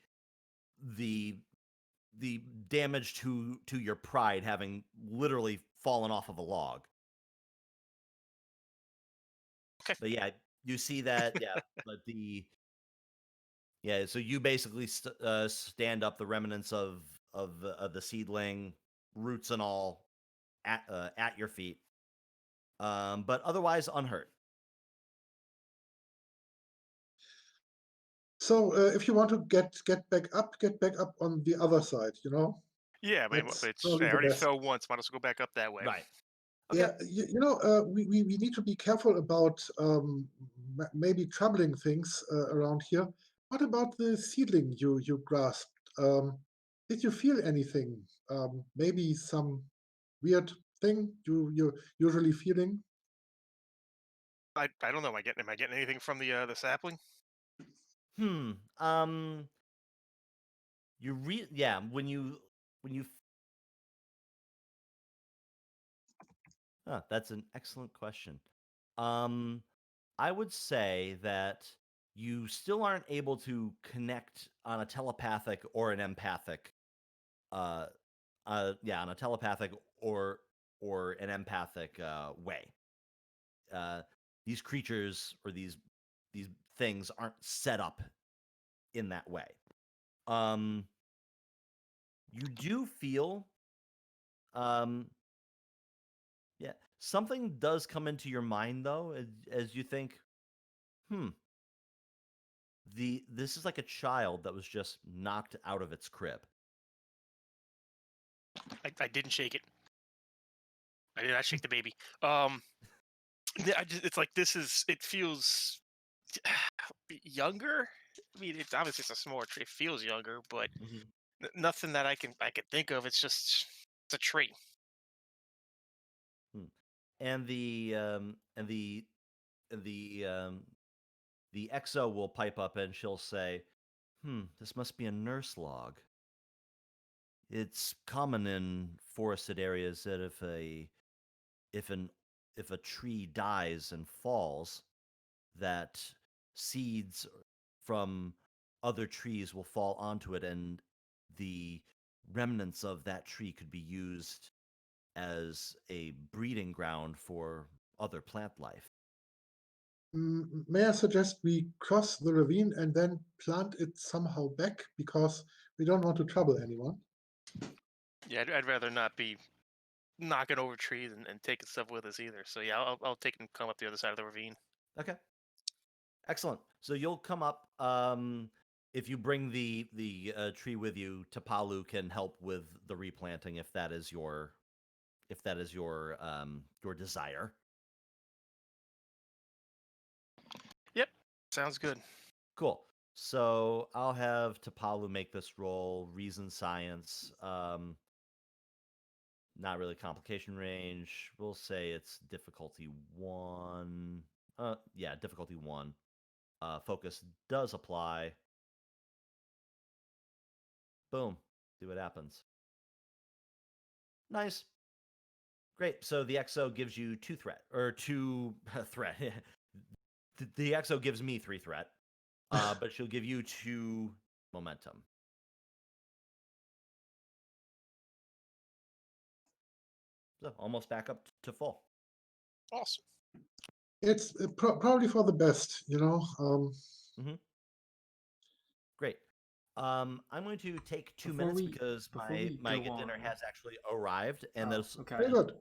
Speaker 3: damage to your pride having literally fallen off of a log.
Speaker 4: Okay.
Speaker 3: But yeah, you see that. Yeah, but so you basically stand up, the remnants of the seedling, roots and all, at your feet. But otherwise unhurt.
Speaker 1: So if you want to get back up on the other side,
Speaker 4: Yeah, I mean,
Speaker 1: that's
Speaker 4: I
Speaker 1: probably the
Speaker 4: already
Speaker 1: best.
Speaker 4: fell once. Might as well go back up that way.
Speaker 3: Right. Okay.
Speaker 1: Yeah, we need to be careful about maybe troubling things around here. What about the seedling you grasped? Did you feel anything? Maybe some weird thing you're usually feeling?
Speaker 4: I don't know. Am I getting anything from the sapling?
Speaker 3: Hmm. When you that's an excellent question. Um, I would say that you still aren't able to connect on a telepathic or an empathic, uh, on a telepathic or an empathic way. These creatures or these things aren't set up in that way. You do feel, um, something does come into your mind though, as you think, this is like a child that was just knocked out of its crib.
Speaker 4: I didn't shake it. I did not shake the baby. It's like it feels younger. I mean, it's obviously it's a small tree. It feels younger, but nothing that I can think of. It's a tree.
Speaker 3: And the XO will pipe up and she'll say, this must be a nurse log. It's common in forested areas that if a tree dies and falls, that seeds from other trees will fall onto it, and the remnants of that tree could be used as a breeding ground for other plant life.
Speaker 1: May I suggest we cross the ravine and then plant it somehow back, because we don't want to trouble anyone?
Speaker 4: Yeah, I'd rather not be knocking over trees and taking stuff with us either. So yeah, I'll take and come up the other side of the ravine.
Speaker 3: Okay. Excellent. So you'll come up. If you bring the tree with you, Tapalu can help with the replanting if that is your your desire.
Speaker 4: Yep, sounds good.
Speaker 3: Cool. So I'll have Tapalu make this roll. Reason science. Not really complication range. We'll say it's difficulty 1. Yeah, difficulty 1. Focus does apply. Boom. See what happens. Nice. Great. So the XO gives you 2 threat, or 2 threat. The XO gives me 3 threat, but she'll give you 2 momentum. So almost back up to full.
Speaker 5: Awesome.
Speaker 1: It's probably for the best, you know.
Speaker 3: Great. I'm going to take 2
Speaker 6: Before
Speaker 3: minutes
Speaker 6: we-
Speaker 3: because
Speaker 6: before
Speaker 3: my
Speaker 6: we
Speaker 3: my
Speaker 6: go
Speaker 3: dinner
Speaker 6: on-
Speaker 3: has actually arrived, and
Speaker 6: Oh,
Speaker 3: those
Speaker 6: okay.
Speaker 1: Very good.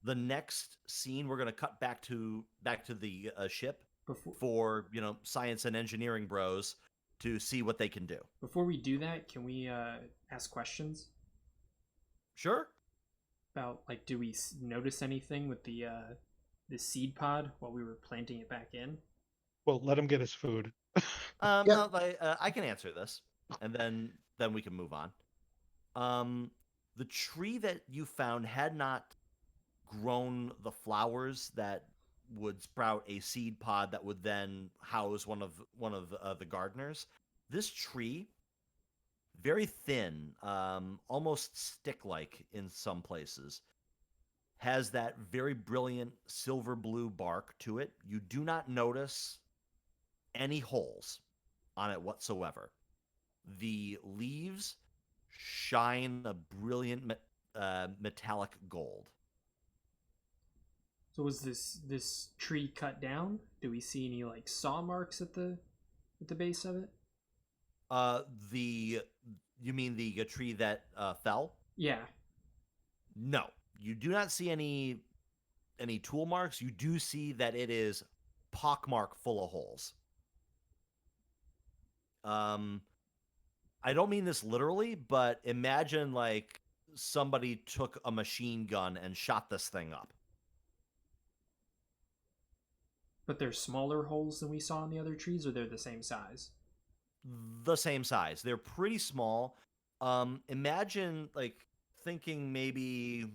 Speaker 3: the next scene we're going to cut back to the ship
Speaker 6: Before,
Speaker 3: for science and engineering bros to see what they can do.
Speaker 6: before we do that, can we ask questions
Speaker 3: Sure.
Speaker 6: about, like, do we notice anything with the seed pod while we were planting it back in?
Speaker 2: Well, let him get his food.
Speaker 1: Yeah.
Speaker 3: I can answer this, and then we can move on. The tree that you found had not grown the flowers that would sprout a seed pod that would then house one of the gardeners. This tree, very thin, almost stick-like in some places, has that very brilliant silver blue bark to it. You do not notice any holes on it whatsoever. The leaves shine a brilliant metallic gold.
Speaker 6: So was this tree cut down? Do we see any, like, saw marks at the base of it?
Speaker 3: You mean the tree that fell?
Speaker 6: Yeah.
Speaker 3: No, you do not see any tool marks. You do see that it is pockmarked full of holes. I don't mean this literally, but imagine like somebody took a machine gun and shot this thing up.
Speaker 6: But they're smaller holes than we saw in the other trees, or they're the same size?
Speaker 3: The same size. They're pretty small. Imagine like thinking maybe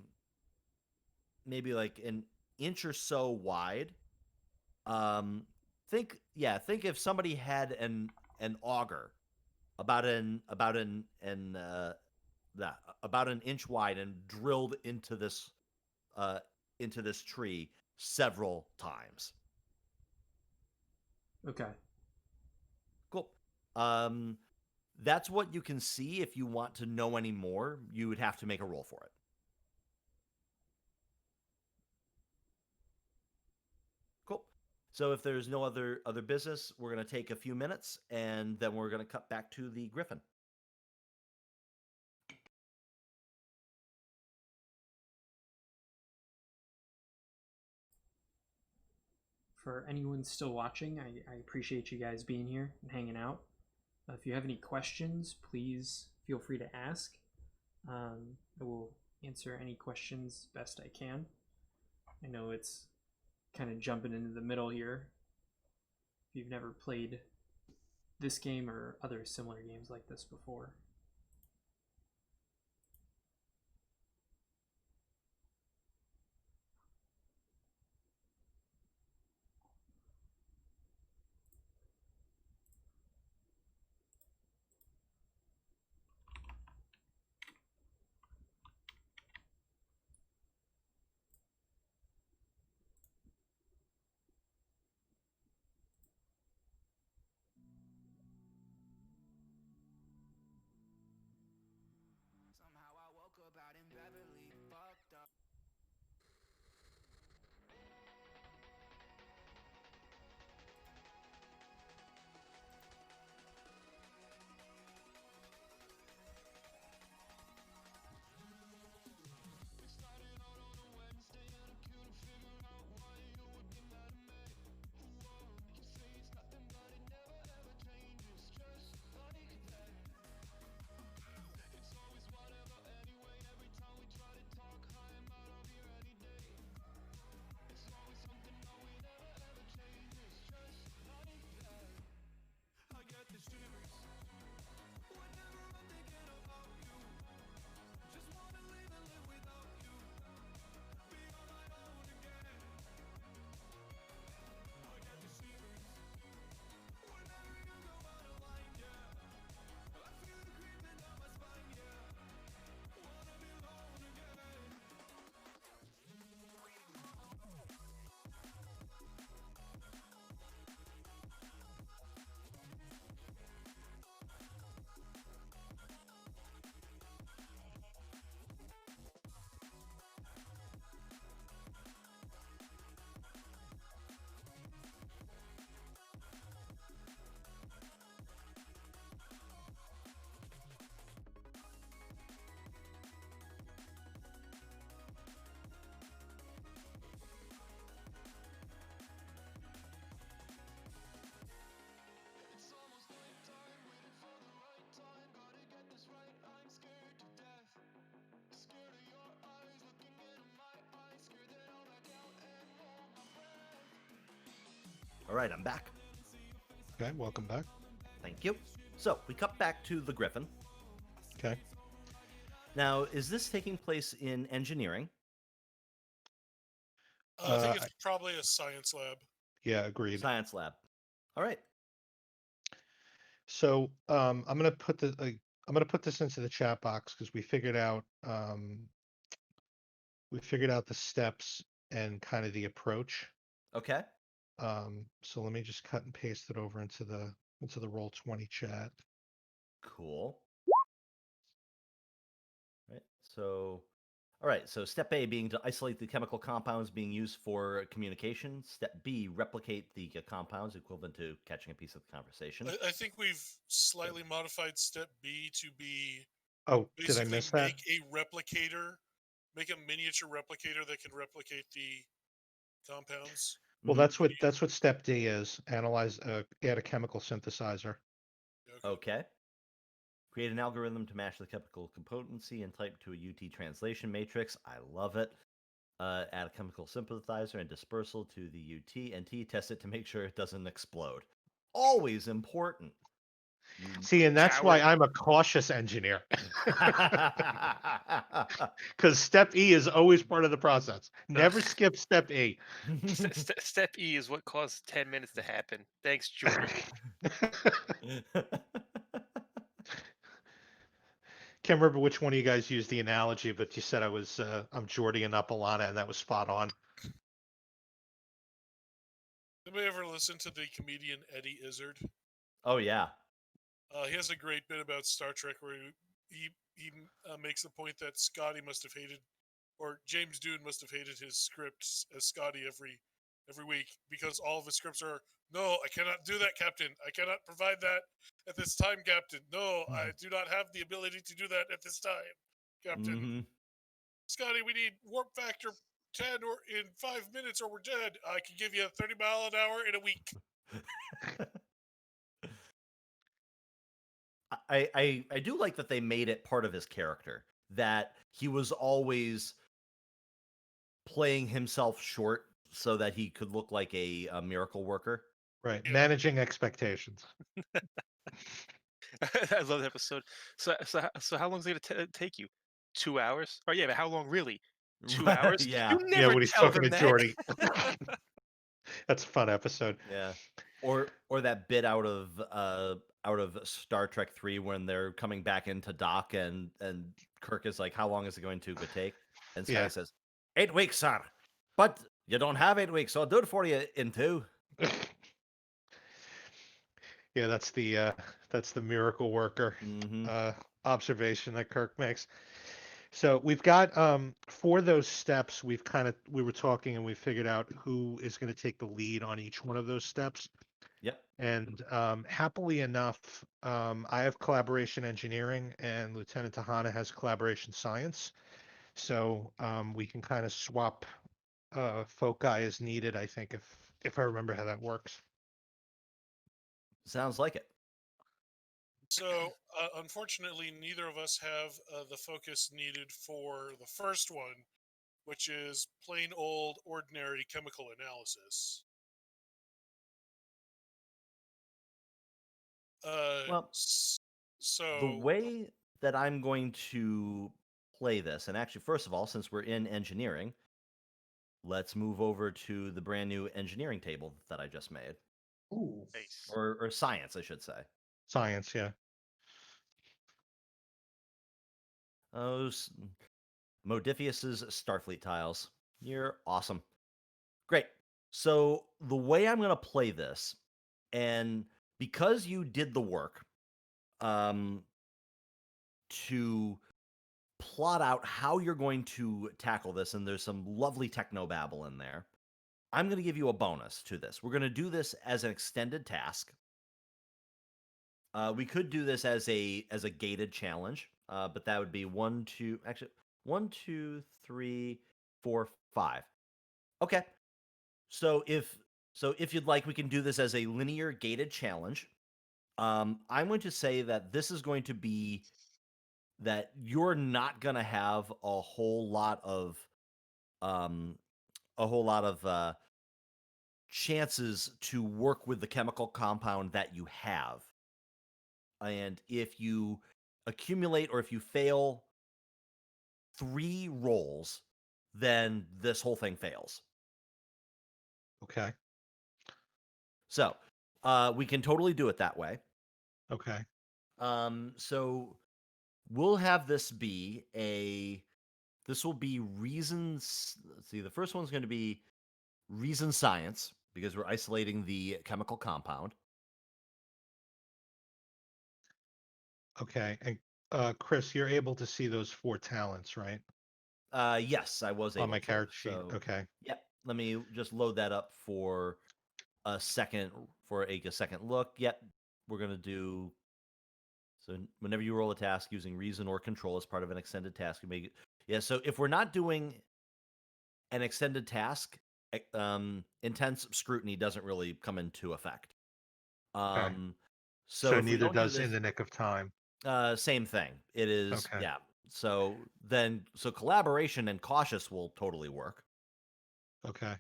Speaker 3: like an inch or so wide. Think if somebody had an auger about an inch wide and drilled into this tree several times.
Speaker 6: Okay.
Speaker 3: Cool. That's what you can see. If you want to know any more, you would have to make a roll for it. Cool. So if there's no other business, we're going to take a few minutes, and then we're going to cut back to the Griffin.
Speaker 6: For anyone still watching, I appreciate you guys being here and hanging out. If you have any questions, please feel free to ask. I will answer any questions best I can. I know it's kind of jumping into the middle here. If you've never played this game or other similar games like this before.
Speaker 7: Somehow I woke up out in Beverly, fucked up.
Speaker 3: All right, I'm back.
Speaker 2: Okay, welcome back.
Speaker 3: Thank you. So we cut back to the Griffin.
Speaker 2: Okay.
Speaker 3: Now, is this taking place in engineering?
Speaker 5: I think it's probably a science lab.
Speaker 2: Yeah, agreed.
Speaker 3: Science lab. All right.
Speaker 2: So I'm gonna put this into the chat box because we figured out the steps and kind of the approach.
Speaker 3: Okay.
Speaker 2: So let me just cut and paste it over into the Roll20 chat.
Speaker 3: Cool. Right. So, all right. So step A being to isolate the chemical compounds being used for communication. Step B, replicate the compounds, equivalent to catching a piece of the conversation.
Speaker 5: I think we've slightly modified step B to be
Speaker 2: Oh, did I
Speaker 5: basically
Speaker 2: miss that?
Speaker 5: make a replicator, make a miniature replicator that can replicate the compounds.
Speaker 2: Well,
Speaker 3: Mhm.
Speaker 2: that's what step D is. Analyze, add a chemical synthesizer.
Speaker 3: Okay. Create an algorithm to match the chemical componency and type to a UT translation matrix. I love it. Add a chemical synthesizer and dispersal to the UT and test it to make sure it doesn't explode. Always important.
Speaker 2: See, and that's why
Speaker 4: Coward.
Speaker 2: I'm a cautious engineer. Because step E is always part of the process. Never skip step E.
Speaker 8: Step E is what caused 10 minutes to happen. Thanks, Jordy.
Speaker 2: Can't remember which one of you guys used the analogy, but you said I'm Jordying up Alana, and that was spot on.
Speaker 5: Anybody ever listen to the comedian Eddie Izzard?
Speaker 3: Oh yeah.
Speaker 5: He has a great bit about Star Trek where he makes the point that Scotty must have hated, or James Dune must have hated his scripts as Scotty every week because all of his scripts are, no, I cannot do that, Captain. I cannot provide that at this time, Captain. No, I do not have the ability to do that at this time, Captain.
Speaker 3: Mhm.
Speaker 5: Scotty, we need warp factor 10 or in 5 minutes or we're dead. I can give you 30 mile an hour in a week.
Speaker 3: I do like that they made it part of his character that he was always playing himself short so that he could look like a miracle worker.
Speaker 2: Right.
Speaker 5: Yeah.
Speaker 2: Managing expectations.
Speaker 8: I love that episode. So how long is it gonna take you? 2 hours? Oh yeah, but how long really? 2 hours?
Speaker 3: Yeah.
Speaker 8: You
Speaker 2: Yeah,
Speaker 8: never
Speaker 2: when he's
Speaker 8: tell
Speaker 2: talking
Speaker 8: them
Speaker 2: to
Speaker 8: that.
Speaker 2: Jordy. That's a fun episode.
Speaker 3: Yeah. Or that bit out of Star Trek 3 when they're coming back into dock and Kirk is like, how long is it going to take? And Scotty
Speaker 2: Yeah.
Speaker 3: says, 8 weeks, sir. But you don't have 8 weeks, so I'll do it for you in 2.
Speaker 2: Yeah, that's the miracle worker
Speaker 3: Mhm.
Speaker 2: observation that Kirk makes. So we've got for those steps, we were talking and we figured out who is going to take the lead on each one of those steps.
Speaker 3: Yep.
Speaker 2: And happily enough, I have collaboration engineering and Lieutenant Tahana has collaboration science. So we can kind of swap foci as needed, I think, if I remember how that works.
Speaker 3: Sounds like it.
Speaker 5: So, unfortunately, neither of us have the focus needed for the first one, which is plain old, ordinary chemical analysis.
Speaker 3: Well,
Speaker 5: So
Speaker 3: the way that I'm going to play this, and actually, first of all, since we're in engineering, let's move over to the brand new engineering table that I just made,
Speaker 1: Ooh.
Speaker 8: Nice.
Speaker 3: or science, I should say.
Speaker 2: Science, yeah.
Speaker 3: Oh, Modifius's Starfleet tiles. You're awesome. Great. So the way I'm going to play this, and because you did the work to plot out how you're going to tackle this, and there's some lovely technobabble in there, I'm going to give you a bonus to this. We're going to do this as an extended task. We could do this as a gated challenge, but that would be 1, 2, 3, 4, 5. Okay. So if you'd like, we can do this as a linear gated challenge. I'm going to say that this is going to be that you're not going to have a whole lot of chances to work with the chemical compound that you have. And if you accumulate or if you fail 3 rolls, then this whole thing fails.
Speaker 2: Okay.
Speaker 3: So we can totally do it that way.
Speaker 2: Okay.
Speaker 3: So we'll have this be this will be reasons. Let's see, the first one's going to be reason science because we're isolating the chemical compound.
Speaker 2: Okay. And Chris, you're able to see those 4 talents, right?
Speaker 3: Yes, I was able
Speaker 2: On my
Speaker 3: to.
Speaker 2: character sheet.
Speaker 3: So,
Speaker 2: Okay.
Speaker 3: Yep. Let me just load that up for a second a second look. Yep. We're going to do. So whenever you roll a task using reason or control as part of an extended task, you make it. Yeah. So if we're not doing an extended task, intense scrutiny doesn't really come into effect. So if we
Speaker 2: neither
Speaker 3: don't do
Speaker 2: does
Speaker 3: this,
Speaker 2: in the nick of time.
Speaker 3: same thing. It is.
Speaker 2: Okay.
Speaker 3: Yeah. So collaboration and cautious will totally work.
Speaker 2: Okay.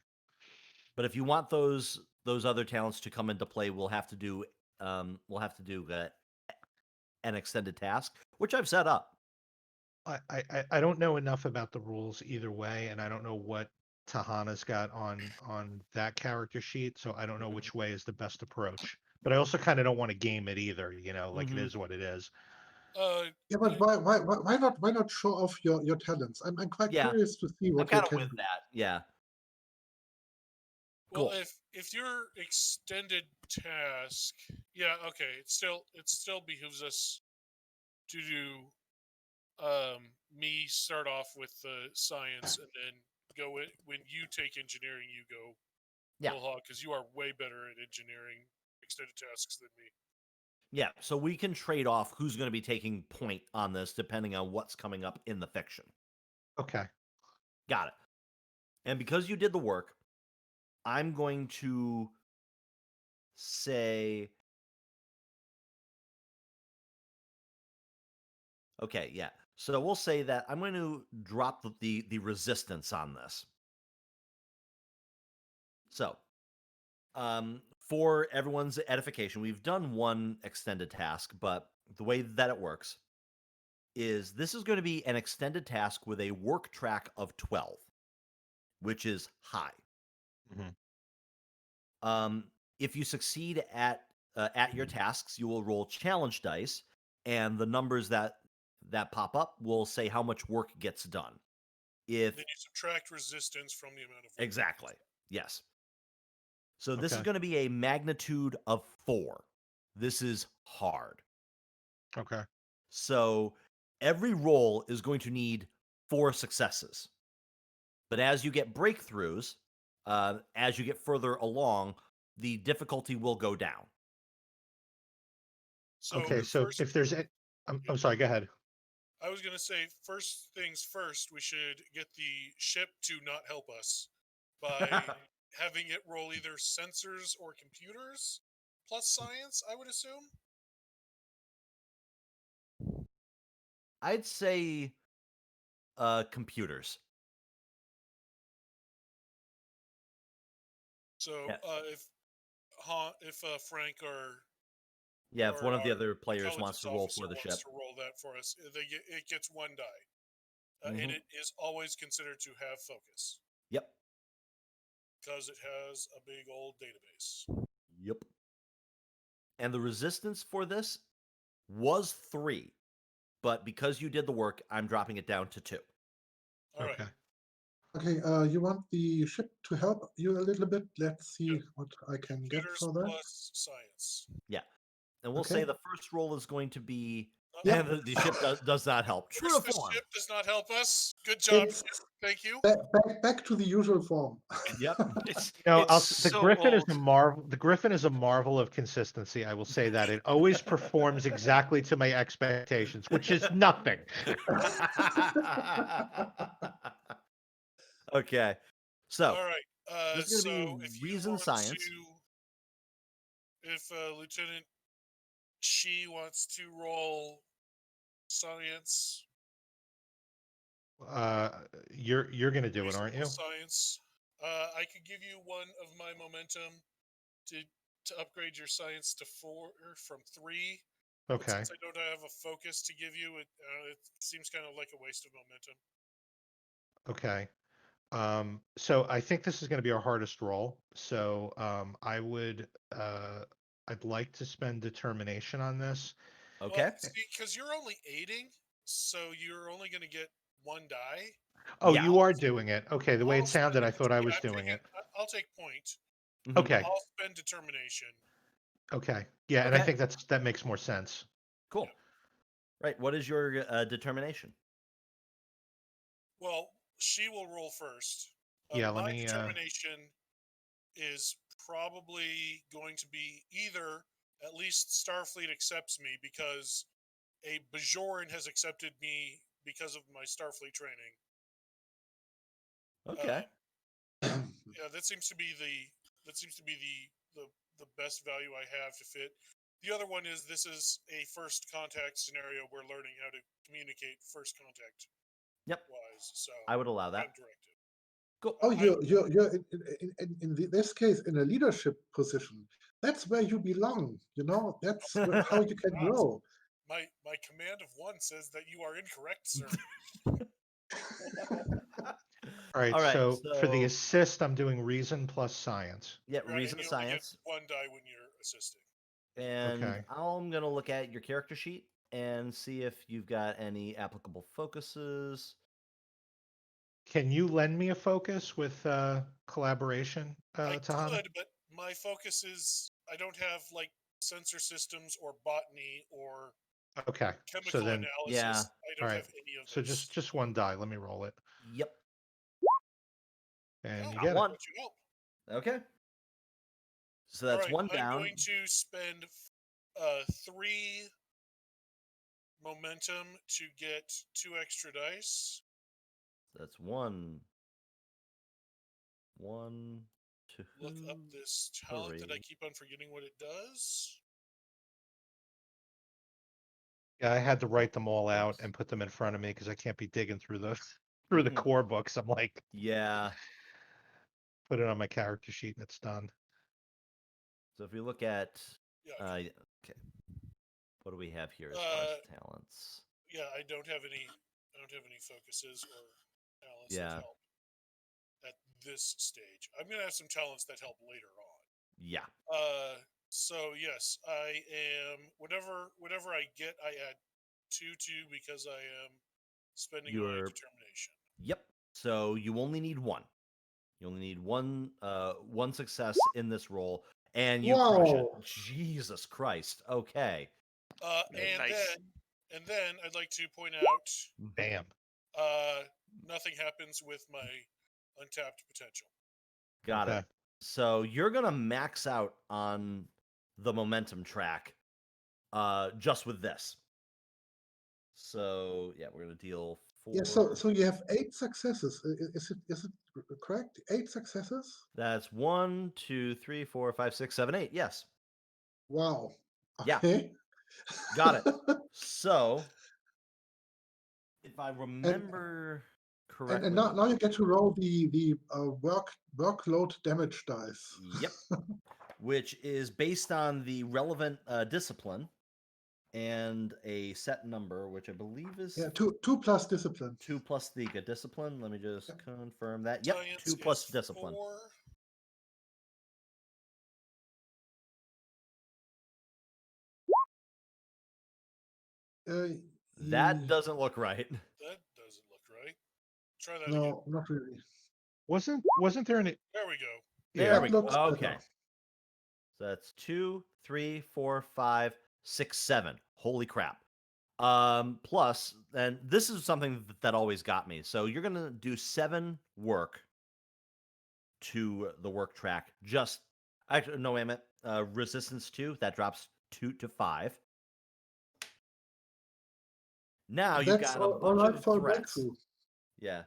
Speaker 3: But if you want those other talents to come into play, we'll have to do an extended task, which I've set up.
Speaker 2: I don't know enough about the rules either way, and I don't know what Tahana's got on that character sheet, so I don't know which way is the best approach. But I also kind of don't want to game it either, like it is what it is.
Speaker 1: Yeah, but why not show off your talents? I'm quite
Speaker 3: Yeah.
Speaker 1: curious to see
Speaker 3: I'm
Speaker 1: what you
Speaker 3: kind of
Speaker 1: can
Speaker 3: with
Speaker 1: do.
Speaker 3: that. Yeah.
Speaker 5: Well,
Speaker 3: Cool.
Speaker 5: if your extended task, yeah, okay, it still behooves us to do me start off with the science and then go in, when you take engineering, you go
Speaker 3: Yeah.
Speaker 5: full hog because you are way better at engineering extended tasks than me.
Speaker 3: Yeah. So we can trade off who's going to be taking point on this depending on what's coming up in the fiction.
Speaker 2: Okay.
Speaker 3: Got it. And because you did the work, I'm going to say, okay, yeah. So we'll say that I'm going to drop the resistance on this. So, for everyone's edification, we've done one extended task, but the way that it works is this is going to be an extended task with a work track of 12, which is high.
Speaker 2: Mhm.
Speaker 3: If you succeed at your tasks, you will roll challenge dice, and the numbers that pop up will say how much work gets done. If
Speaker 5: Then you subtract resistance from the amount of work.
Speaker 3: exactly, yes. So this is
Speaker 2: Okay.
Speaker 3: going to be a magnitude of 4. This is hard.
Speaker 2: Okay.
Speaker 3: So every roll is going to need 4 successes. But as you get breakthroughs, as you get further along, the difficulty will go down.
Speaker 5: So
Speaker 2: Okay. So
Speaker 5: first,
Speaker 2: if there's, I'm sorry. Go ahead.
Speaker 5: I was going to say, first things first, we should get the ship to not help us by having it roll either sensors or computers plus science, I would assume.
Speaker 3: I'd say computers.
Speaker 5: So
Speaker 3: Yeah.
Speaker 5: if Frank or
Speaker 3: Yeah, if one of the
Speaker 5: our
Speaker 3: other players wants
Speaker 5: intelligence
Speaker 3: to roll
Speaker 5: officer
Speaker 3: for the
Speaker 5: wants
Speaker 3: ship.
Speaker 5: to roll that for us, it gets 1 die, and
Speaker 3: Mhm.
Speaker 5: it is always considered to have focus
Speaker 3: Yep.
Speaker 5: because it has a big old database.
Speaker 3: Yep. And the resistance for this was 3, but because you did the work, I'm dropping it down to 2.
Speaker 5: All right.
Speaker 2: Okay.
Speaker 1: Okay, you want the ship to help you a little bit? Let's see
Speaker 5: Yep.
Speaker 1: what I can get
Speaker 5: Computers
Speaker 1: for that.
Speaker 5: plus science.
Speaker 3: Yeah. And we'll
Speaker 1: Okay.
Speaker 3: say the first roll is going to be
Speaker 1: Yep.
Speaker 3: and the ship does not help. True
Speaker 5: First,
Speaker 3: to
Speaker 5: the
Speaker 3: form.
Speaker 5: ship does not help us. Good job,
Speaker 1: It's
Speaker 5: ship. Thank you.
Speaker 1: back to the usual form.
Speaker 3: Yep.
Speaker 8: It's
Speaker 2: No,
Speaker 8: it's
Speaker 2: the
Speaker 8: so
Speaker 2: Griffin is
Speaker 8: old.
Speaker 2: a marvel. The Griffin is a marvel of consistency. I will say that it always performs exactly to my expectations, which is nothing.
Speaker 3: Okay. So
Speaker 5: All right.
Speaker 3: this is
Speaker 5: So
Speaker 3: going to be
Speaker 5: if you
Speaker 3: reason
Speaker 5: want
Speaker 3: science.
Speaker 5: if Lieutenant Shee wants to roll science,
Speaker 2: You're gonna do it, aren't you?
Speaker 5: reasonable science, I could give you 1 of my momentum to upgrade your science to 4 from 3. But
Speaker 2: Okay.
Speaker 5: since I don't have a focus to give you, it seems kind of like a waste of momentum.
Speaker 2: Okay. So I think this is going to be our hardest roll. So I'd like to spend determination on this.
Speaker 3: Okay.
Speaker 5: Well, see, because you're only aiding, so you're only going to get 1 die.
Speaker 2: Oh,
Speaker 3: Yeah.
Speaker 2: you are doing it. Okay, the way
Speaker 5: I'll
Speaker 2: it sounded,
Speaker 5: spend
Speaker 2: I thought I
Speaker 5: yeah,
Speaker 2: was doing it.
Speaker 5: I'll take point.
Speaker 3: Mhm.
Speaker 2: Okay.
Speaker 5: I'll spend determination.
Speaker 2: Okay. Yeah, and I
Speaker 3: Okay.
Speaker 2: think that makes more sense.
Speaker 3: Cool.
Speaker 5: Yeah.
Speaker 3: Right. What is your determination?
Speaker 5: Well, she will roll first.
Speaker 2: Yeah, let
Speaker 5: My
Speaker 2: me
Speaker 5: determination is probably going to be either at least Starfleet accepts me because a Bajoran has accepted me because of my Starfleet training.
Speaker 3: Okay.
Speaker 5: Yeah, that seems to be the best value I have to fit. The other one is this is a first contact scenario. We're learning how to communicate first contact
Speaker 3: Yep.
Speaker 5: wise. So
Speaker 3: I would allow that.
Speaker 5: I'm directed.
Speaker 3: Cool.
Speaker 1: Oh, you're in this case in a leadership position. That's where you belong. You know, that's how you can
Speaker 5: Wow.
Speaker 1: grow.
Speaker 5: My command of 1 says that you are incorrect, sir.
Speaker 2: all right,
Speaker 3: All right.
Speaker 2: so for the
Speaker 3: So
Speaker 2: assist, I'm doing reason plus science.
Speaker 3: yeah,
Speaker 5: Right,
Speaker 3: reason
Speaker 5: and you only get
Speaker 3: science.
Speaker 5: 1 die when you're assisting.
Speaker 3: And
Speaker 2: Okay.
Speaker 3: I'm gonna look at your character sheet and see if you've got any applicable focuses.
Speaker 2: Can you lend me a focus with collaboration,
Speaker 5: I
Speaker 2: Tahana?
Speaker 5: could, but my focus is I don't have like sensor systems or botany or
Speaker 2: Okay. So
Speaker 5: chemical
Speaker 2: then,
Speaker 5: analysis.
Speaker 3: Yeah.
Speaker 5: I
Speaker 2: all
Speaker 5: don't
Speaker 2: right.
Speaker 5: have any of
Speaker 2: So
Speaker 5: those.
Speaker 2: just one die. Let me roll it,
Speaker 3: Yep.
Speaker 2: and
Speaker 5: Yeah,
Speaker 2: you
Speaker 3: Got
Speaker 2: get it.
Speaker 3: one.
Speaker 5: but you help.
Speaker 3: Okay. So
Speaker 5: All
Speaker 3: that's
Speaker 5: right,
Speaker 3: 1
Speaker 5: I'm
Speaker 3: down.
Speaker 5: going to spend 3 momentum to get 2 extra dice.
Speaker 3: That's 1, 1, 2.
Speaker 5: Look up this talent that I
Speaker 3: 3.
Speaker 5: keep on forgetting what it does.
Speaker 2: Yeah, I had to write them all out and put them in front of me because I can't be digging through the through the
Speaker 3: Mhm.
Speaker 2: core books. I'm like,
Speaker 3: Yeah.
Speaker 2: put it on my character sheet and it's done.
Speaker 3: So if we look at,
Speaker 5: Yeah.
Speaker 3: okay, what do we have here as far as talents?
Speaker 5: Yeah, I don't have any focuses or talents that
Speaker 3: Yeah.
Speaker 5: help at this stage. I'm gonna have some talents that help later on.
Speaker 3: Yeah.
Speaker 5: So yes, I am whatever I get, I add 2 to because I am spending my
Speaker 3: You're
Speaker 5: determination.
Speaker 3: Yep. So you only need one. You only need one success in this roll, and you crush it.
Speaker 1: Wow.
Speaker 3: Jesus Christ. Okay.
Speaker 5: And
Speaker 8: Nice.
Speaker 5: then I'd like to point out,
Speaker 2: Bam.
Speaker 5: nothing happens with my untapped potential.
Speaker 3: Got
Speaker 2: Okay.
Speaker 3: it. So you're gonna max out on the momentum track just with this. So yeah, we're gonna deal 4.
Speaker 1: Yeah, so you have 8 successes. Is it correct? 8 successes?
Speaker 3: That's 1, 2, 3, 4, 5, 6, 7, 8. Yes.
Speaker 1: Wow.
Speaker 3: Yeah.
Speaker 1: Okay.
Speaker 3: Got it. So if I remember correctly.
Speaker 1: And now you get to roll the workload damage dice.
Speaker 3: Yep. Which is based on the relevant discipline and a set number, which I believe is
Speaker 1: Yeah, 2 plus discipline.
Speaker 3: 2 plus the discipline. Let me just
Speaker 1: Yep.
Speaker 3: confirm that. Yep,
Speaker 5: Science
Speaker 3: 2 plus
Speaker 5: is
Speaker 3: discipline.
Speaker 5: 4.
Speaker 3: That doesn't look right.
Speaker 5: That doesn't look right. Try that again.
Speaker 1: No, not really.
Speaker 2: Wasn't there any?
Speaker 5: There we go.
Speaker 3: There
Speaker 1: That
Speaker 3: we go.
Speaker 1: looks
Speaker 3: Okay.
Speaker 1: better.
Speaker 3: So that's 2, 3, 4, 5, 6, 7. Holy crap. Plus, and this is something that always got me. So you're gonna do 7 work to the work track. Just actually no wait a minute. Resistance 2, that drops 2 to 5. Now you've
Speaker 1: That's
Speaker 3: got a
Speaker 1: all
Speaker 3: bunch
Speaker 1: right
Speaker 3: of
Speaker 1: for a
Speaker 3: threats.
Speaker 1: breakthrough.
Speaker 3: Yeah.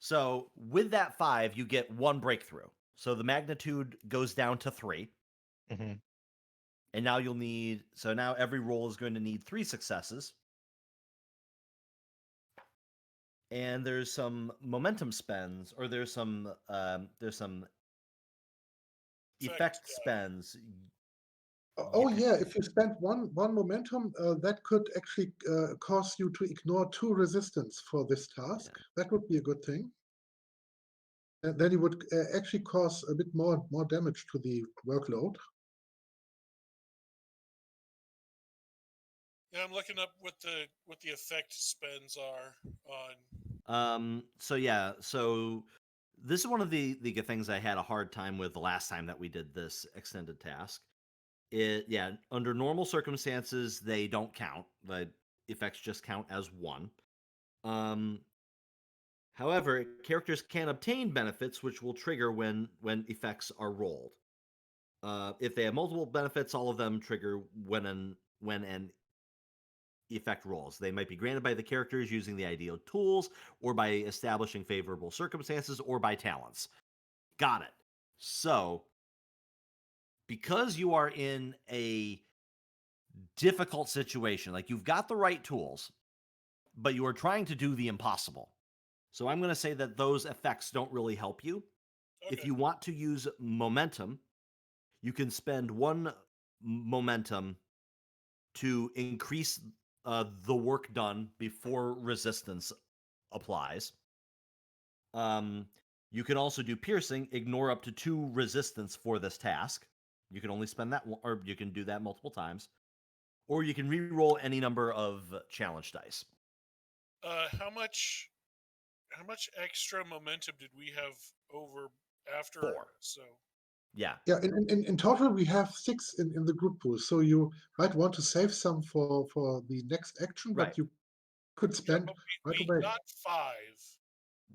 Speaker 3: So with that 5, you get 1 breakthrough. So the magnitude goes down to 3.
Speaker 2: Mm-hmm.
Speaker 3: And now you'll need, so now every roll is going to need 3 successes. And there's some momentum spends, or there's some effect spends.
Speaker 1: Oh yeah, if you spend one momentum, that could actually cause you to ignore 2 resistance for this task. That would be a good thing. And then you would actually cause a bit more damage to the workload.
Speaker 5: Yeah, I'm looking up what the effect spends are on.
Speaker 3: So this is one of the things I had a hard time with the last time that we did this extended task. Under normal circumstances, they don't count. The effects just count as 1. However, characters can obtain benefits which will trigger when effects are rolled. If they have multiple benefits, all of them trigger when an effect rolls. They might be granted by the characters using the ideal tools, or by establishing favorable circumstances, or by talents. Got it. So, because you are in a difficult situation, like you've got the right tools, but you are trying to do the impossible. So I'm going to say that those effects don't really help you.
Speaker 5: Okay.
Speaker 3: If you want to use momentum, you can spend 1 momentum to increase the work done before resistance applies. You can also do piercing, ignore up to 2 resistance for this task. You can only spend that, or you can do that multiple times. Or you can re-roll any number of challenge dice.
Speaker 5: How much extra momentum did we have over after?
Speaker 3: 4.
Speaker 5: So
Speaker 3: Yeah.
Speaker 1: Yeah, in total we have 6 in the group pool. So you might want to save some for the next action,
Speaker 3: Right.
Speaker 1: but you could spend right
Speaker 5: we
Speaker 1: away.
Speaker 5: got 5.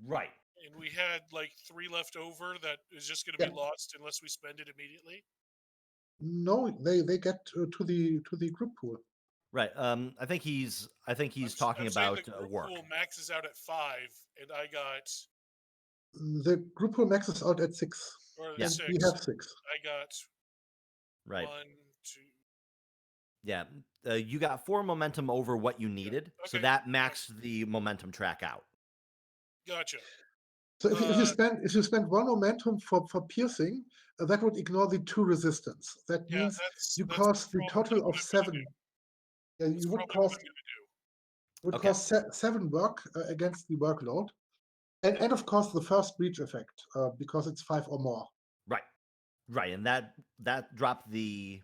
Speaker 3: Right.
Speaker 5: And we had like 3 left over that is just going to be lost unless we spend it immediately.
Speaker 1: No, they get to the group pool.
Speaker 3: Right. I think he's talking
Speaker 5: I'm saying
Speaker 3: about
Speaker 5: the group
Speaker 3: work.
Speaker 5: pool maxes out at 5, and I got
Speaker 1: The group pool maxes out at 6.
Speaker 5: or
Speaker 3: Yeah.
Speaker 1: And
Speaker 5: 6.
Speaker 1: we have 6.
Speaker 5: I got
Speaker 3: Right.
Speaker 5: 1, 2.
Speaker 3: Yeah, you got 4 momentum over what you needed, so
Speaker 5: okay.
Speaker 3: that maxed the momentum track out.
Speaker 5: Gotcha.
Speaker 1: So if you spend 1 momentum for piercing, that would ignore the 2 resistance. That
Speaker 5: Yeah,
Speaker 1: means
Speaker 5: that's
Speaker 1: you
Speaker 5: that's
Speaker 1: cost the
Speaker 5: probably
Speaker 1: total
Speaker 5: what
Speaker 1: of
Speaker 5: I'm gonna
Speaker 1: 7.
Speaker 5: do.
Speaker 1: Yeah,
Speaker 5: That's
Speaker 1: you would
Speaker 5: probably what
Speaker 1: cost
Speaker 5: I'm gonna do.
Speaker 3: Okay.
Speaker 1: 7 work against the workload, and of course the first breach effect because it's 5 or more.
Speaker 3: Right, and that dropped the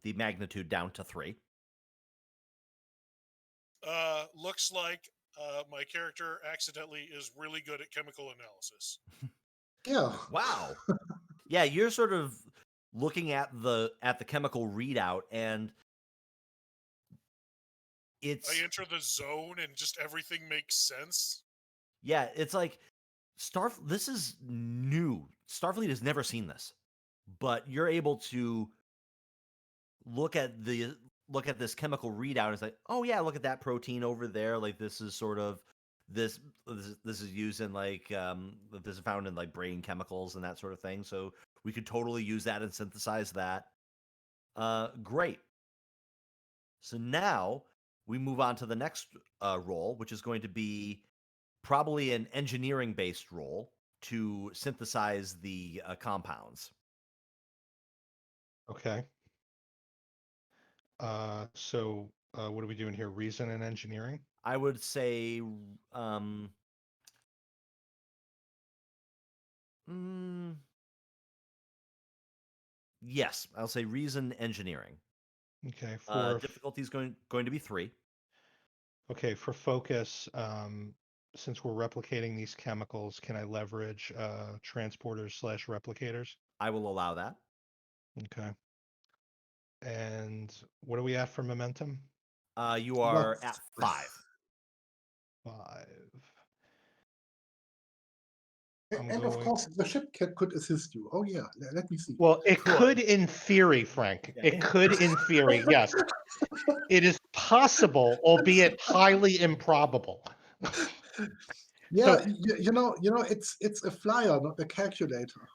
Speaker 3: magnitude down to 3.
Speaker 5: Looks like my character accidentally is really good at chemical analysis.
Speaker 1: Yeah.
Speaker 3: Wow. Yeah, you're sort of looking at the chemical readout, and it's
Speaker 5: I enter the zone and just everything makes sense.
Speaker 3: yeah, it's like this is new. Starfleet has never seen this, but you're able to look at this chemical readout and it's like, oh yeah, look at that protein over there. Like this is sort of this is used in like this is found in like brain chemicals and that sort of thing. So we could totally use that and synthesize that. Great. So now we move on to the next role, which is going to be probably an engineering based role to synthesize the compounds.
Speaker 2: Okay. So what are we doing here? Reason and engineering?
Speaker 3: I would say yes, I'll say reason engineering.
Speaker 2: Okay. For
Speaker 3: Difficulty is going to be 3.
Speaker 2: okay, for focus, since we're replicating these chemicals, can I leverage transporters / replicators?
Speaker 3: I will allow that.
Speaker 2: Okay. And what are we at for momentum?
Speaker 3: You are at 5.
Speaker 2: 5.
Speaker 1: And of course the ship could assist you. Oh yeah, let me see.
Speaker 2: Well, it
Speaker 3: Could.
Speaker 2: could in theory, Frank.
Speaker 3: Yeah.
Speaker 2: It could in theory, yes. It is possible, albeit highly improbable.
Speaker 1: Yeah,
Speaker 2: So
Speaker 1: you know, it's a flyer, not a calculator.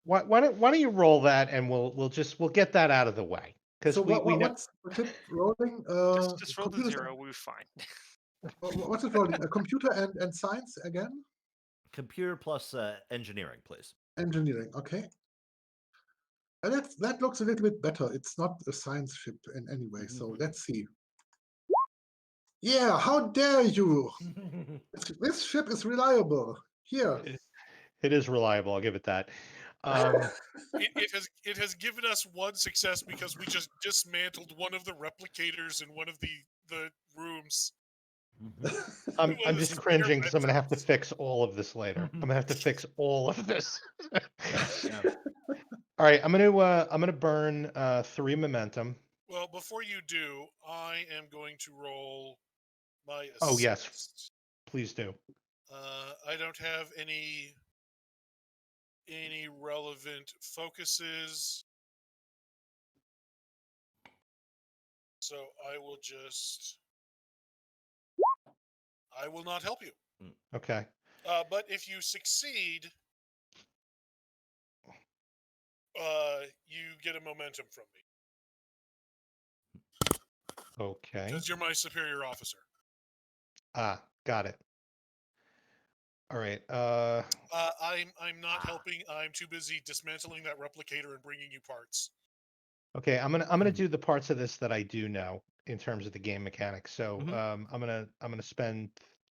Speaker 2: why don't you roll that and we'll get that out of the way because
Speaker 1: So
Speaker 2: we know
Speaker 1: what's the ship rolling?
Speaker 4: Just roll the
Speaker 1: Computer
Speaker 4: 0. We'll be fine.
Speaker 1: What's it rolling? A computer and science again?
Speaker 3: Computer plus engineering, please.
Speaker 1: Engineering, okay. And that looks a little bit better. It's not a science ship in any way. So let's see. Yeah, how dare you? This ship is reliable. Here.
Speaker 2: it is reliable. I'll give it that.
Speaker 5: It has given us 1 success because we just dismantled one of the replicators in one of the rooms.
Speaker 2: I'm
Speaker 5: One of the
Speaker 2: just
Speaker 5: spare
Speaker 2: cringing because I'm gonna have to
Speaker 5: vessels.
Speaker 2: fix all of this later. I'm gonna have to fix all of this.
Speaker 3: Yeah.
Speaker 2: All right, I'm gonna burn 3 momentum.
Speaker 5: Well, before you do, I am going to roll my assist.
Speaker 2: Oh yes, please do.
Speaker 5: I don't have any relevant focuses, so I will not help you.
Speaker 2: Okay.
Speaker 5: But if you succeed, you get a momentum from me
Speaker 2: Okay.
Speaker 5: because you're my superior officer.
Speaker 2: Ah, got it. All right.
Speaker 5: I'm not helping. I'm too busy dismantling that replicator and bringing you parts.
Speaker 2: Okay, I'm gonna do the parts of this that I do know in terms of the game mechanics. So I'm gonna spend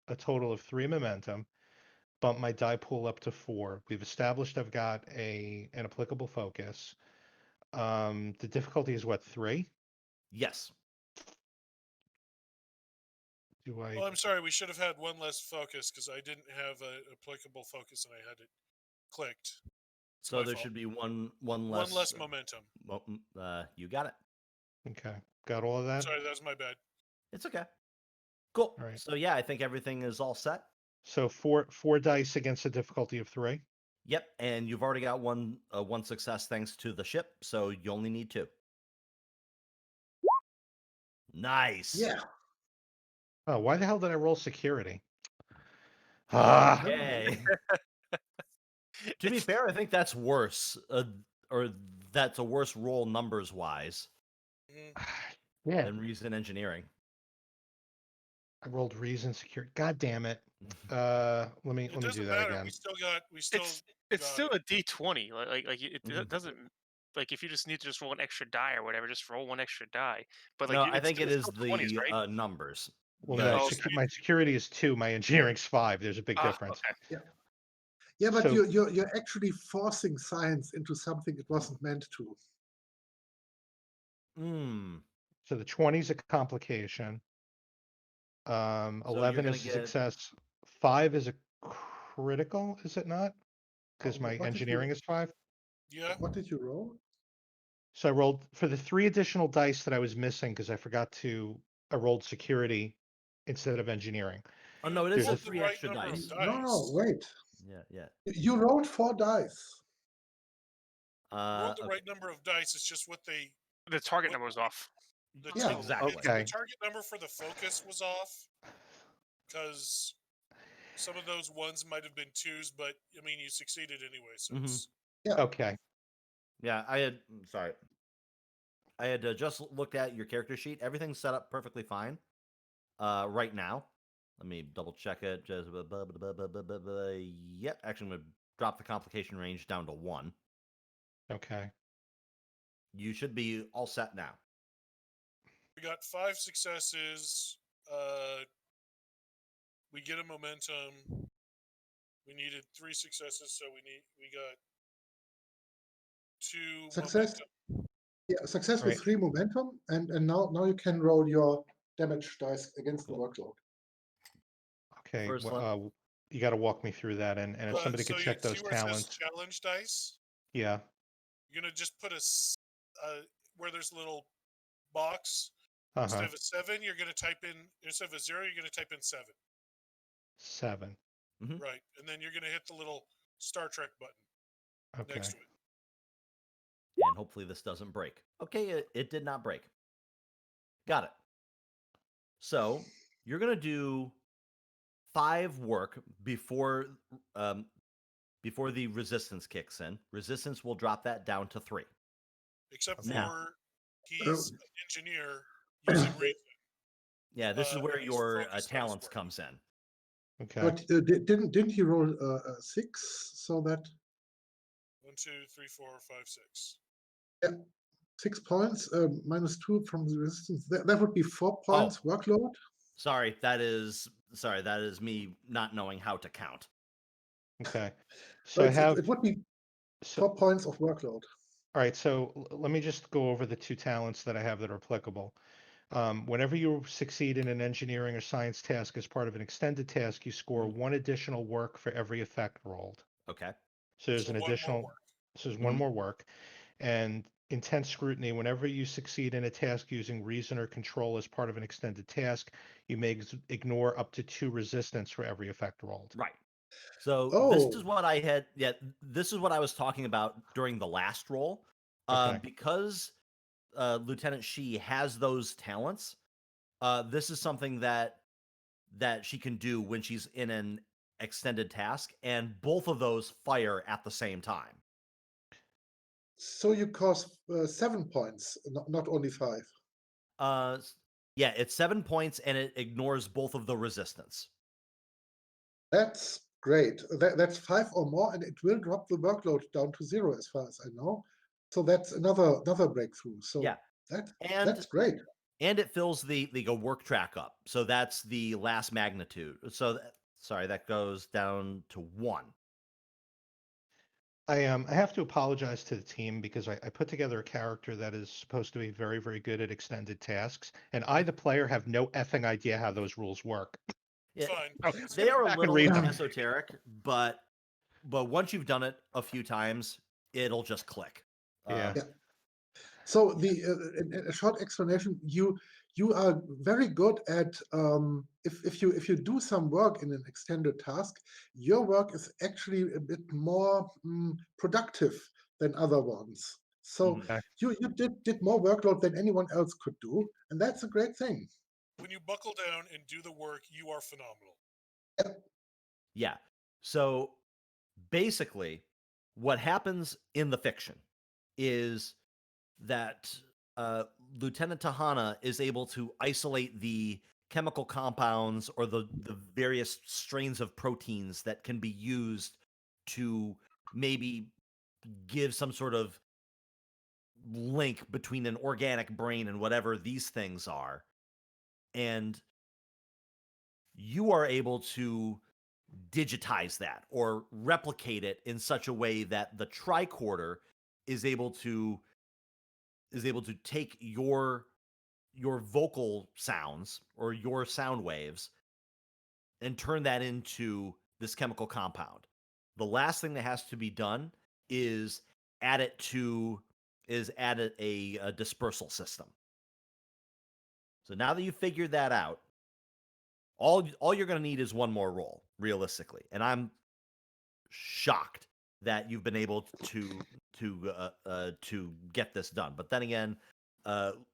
Speaker 2: a total of 3 momentum, bump my die pool up to 4. We've established I've got an applicable focus. The difficulty is what, 3?
Speaker 3: Yes.
Speaker 2: Do I?
Speaker 5: Oh, I'm sorry. We should have had 1 less focus because I didn't have an applicable focus and I had it clicked. It's
Speaker 3: So
Speaker 5: my
Speaker 3: there
Speaker 5: fault.
Speaker 3: should be one less.
Speaker 5: 1 less momentum.
Speaker 3: You got it.
Speaker 2: Okay, got all of that.
Speaker 5: Sorry, that was my bad.
Speaker 3: It's okay. Cool.
Speaker 2: All right.
Speaker 3: So yeah, I think everything is all set.
Speaker 2: So four dice against a difficulty of 3.
Speaker 3: Yep, and you've already got one success thanks to the ship, so you only need 2. Nice.
Speaker 1: Yeah.
Speaker 2: Oh, why the hell did I roll security? Ah.
Speaker 3: Okay. To be fair, I think that's worse, or that's a worse roll numbers wise.
Speaker 5: Mhm.
Speaker 2: Yeah,
Speaker 3: Then reason engineering.
Speaker 2: I rolled reason security. God damn it. Let me
Speaker 5: It
Speaker 2: do
Speaker 5: doesn't
Speaker 2: that
Speaker 5: matter.
Speaker 2: again.
Speaker 5: We still
Speaker 8: It's
Speaker 5: got
Speaker 8: still
Speaker 5: it.
Speaker 8: a D20. It
Speaker 3: Mhm.
Speaker 8: doesn't like if you just need to just roll an extra die or whatever, just roll one extra die. But
Speaker 3: No,
Speaker 8: like
Speaker 3: I think it
Speaker 8: it's
Speaker 3: is
Speaker 8: still 20s,
Speaker 3: the
Speaker 8: right?
Speaker 3: numbers.
Speaker 2: Well,
Speaker 3: The-
Speaker 2: no,
Speaker 8: Oh, okay.
Speaker 2: my security is 2, my engineering's 5. There's a big
Speaker 8: Ah,
Speaker 2: difference.
Speaker 8: okay.
Speaker 1: Yeah, but
Speaker 2: So-
Speaker 1: you're actually forcing science into something it wasn't meant to.
Speaker 3: Mm.
Speaker 2: So the 20 is a complication.
Speaker 3: you're
Speaker 2: 11
Speaker 3: gonna
Speaker 2: is a
Speaker 3: get-
Speaker 2: success. 5 is a critical, is it not? Because my
Speaker 1: What did you-
Speaker 2: engineering is 5.
Speaker 5: Yeah.
Speaker 1: What did you roll?
Speaker 2: So I rolled for the 3 additional dice that I was missing because I rolled security instead of engineering.
Speaker 3: Oh no, it
Speaker 5: You
Speaker 3: is
Speaker 5: rolled
Speaker 3: the
Speaker 5: the
Speaker 3: 3
Speaker 5: right
Speaker 3: extra
Speaker 5: number of
Speaker 3: dice.
Speaker 1: No, wait.
Speaker 3: Yeah.
Speaker 1: You rolled 4 dice.
Speaker 5: You rolled the
Speaker 3: Okay.
Speaker 5: right number of dice. It's just what they
Speaker 8: The target number was off.
Speaker 1: Yeah.
Speaker 3: Exactly.
Speaker 2: Okay.
Speaker 5: The target number for the focus was off because some of those ones might have been 2s, but I mean you succeeded anyway. So it's
Speaker 2: Okay.
Speaker 3: Yeah, I had just looked at your character sheet. Everything's set up perfectly fine. Right now, let me double check it. Just yep. Actually, I'm gonna drop the complication range down to 1.
Speaker 2: Okay.
Speaker 3: You should be all set now.
Speaker 5: we got 5 successes. We get a momentum. We needed 3 successes, so we got 2
Speaker 1: Success.
Speaker 5: momentum.
Speaker 1: Yeah, success with
Speaker 2: Right.
Speaker 1: 3 momentum, and now you can roll your damage dice against
Speaker 3: Cool.
Speaker 1: the workload.
Speaker 2: Okay.
Speaker 3: First
Speaker 2: You got to walk me through that, and if somebody
Speaker 5: So
Speaker 2: could
Speaker 5: you
Speaker 2: check
Speaker 5: see
Speaker 2: those
Speaker 5: where it says
Speaker 2: talents.
Speaker 5: challenge dice?
Speaker 2: Yeah.
Speaker 5: You're gonna just put where there's a little box.
Speaker 2: Uh-huh.
Speaker 5: Instead of a 7, you're gonna type in instead of a 0, you're gonna type in 7.
Speaker 2: 7.
Speaker 5: Right, and then you're gonna hit the little Star Trek button
Speaker 2: Okay.
Speaker 5: next to it.
Speaker 3: And hopefully this doesn't break. Okay, it did not break. Got it. So you're gonna do 5 work before the resistance kicks in. Resistance will drop that down to 3.
Speaker 5: Except
Speaker 3: Now-
Speaker 5: for he's an engineer using reason.
Speaker 3: Yeah, this is where
Speaker 5: he's
Speaker 3: your
Speaker 5: focused on his
Speaker 3: talents
Speaker 5: work.
Speaker 3: comes in.
Speaker 2: Okay.
Speaker 1: But didn't he roll a 6? So that
Speaker 5: 1, 2, 3, 4, 5, 6.
Speaker 1: 6 points minus 2 from the resistance. That would be 4 points workload.
Speaker 3: Sorry, that is me not knowing how to count.
Speaker 2: Okay.
Speaker 1: So
Speaker 2: So I have.
Speaker 1: it would be 4 points of workload.
Speaker 2: All right, so let me just go over the 2 talents that I have that are applicable. Whenever you succeed in an engineering or science task as part of an extended task, you score 1 additional work for every effect rolled.
Speaker 3: Okay.
Speaker 2: So there's
Speaker 5: So
Speaker 2: an
Speaker 5: one more
Speaker 2: additional.
Speaker 5: work.
Speaker 2: So there's 1 more work. And intense scrutiny, whenever you succeed in a task using reason or control as part of an extended task, you may ignore up to 2 resistance for every effect rolled.
Speaker 3: Right. So this is what I had. Yeah, this is what I was talking about during the last roll.
Speaker 2: Okay.
Speaker 3: Because Lieutenant Shee has those talents. This is something that she can do when she's in an extended task, and both of those fire at the same time.
Speaker 1: So you cost 7 points, not only 5.
Speaker 3: Yeah, it's 7 points, and it ignores both of the resistance.
Speaker 1: That's great. That's 5 or more, and it will drop the workload down to 0, as far as I know. So that's another breakthrough. So
Speaker 3: Yeah,
Speaker 1: that's great.
Speaker 3: And it fills the work track up. So that's the last magnitude. So that goes down to 1.
Speaker 2: I have to apologize to the team because I put together a character that is supposed to be very, very good at extended tasks, and I, the player, have no effing idea how those rules work.
Speaker 3: Yeah,
Speaker 5: Fine.
Speaker 3: they are a
Speaker 2: Back and
Speaker 3: little
Speaker 2: read them.
Speaker 3: esoteric, but once you've done it a few times, it'll just click.
Speaker 2: Yeah.
Speaker 1: So a short explanation: you are very good at if you do some work in an extended task, your work is actually a bit more productive than other ones. So
Speaker 2: Okay.
Speaker 1: you did more workload than anyone else could do, and that's a great thing.
Speaker 5: When you buckle down and do the work, you are phenomenal.
Speaker 3: Yeah. So basically, what happens in the fiction is that Lieutenant Tahana is able to isolate the chemical compounds or the various strains of proteins that can be used to maybe give some sort of link between an organic brain and whatever these things are. And you are able to digitize that or replicate it in such a way that the tricorder is able to take your vocal sounds or your sound waves and turn that into this chemical compound. The last thing that has to be done is add a dispersal system. So now that you've figured that out, all you're going to need is one more roll, realistically. And I'm shocked that you've been able to get this done. But then again,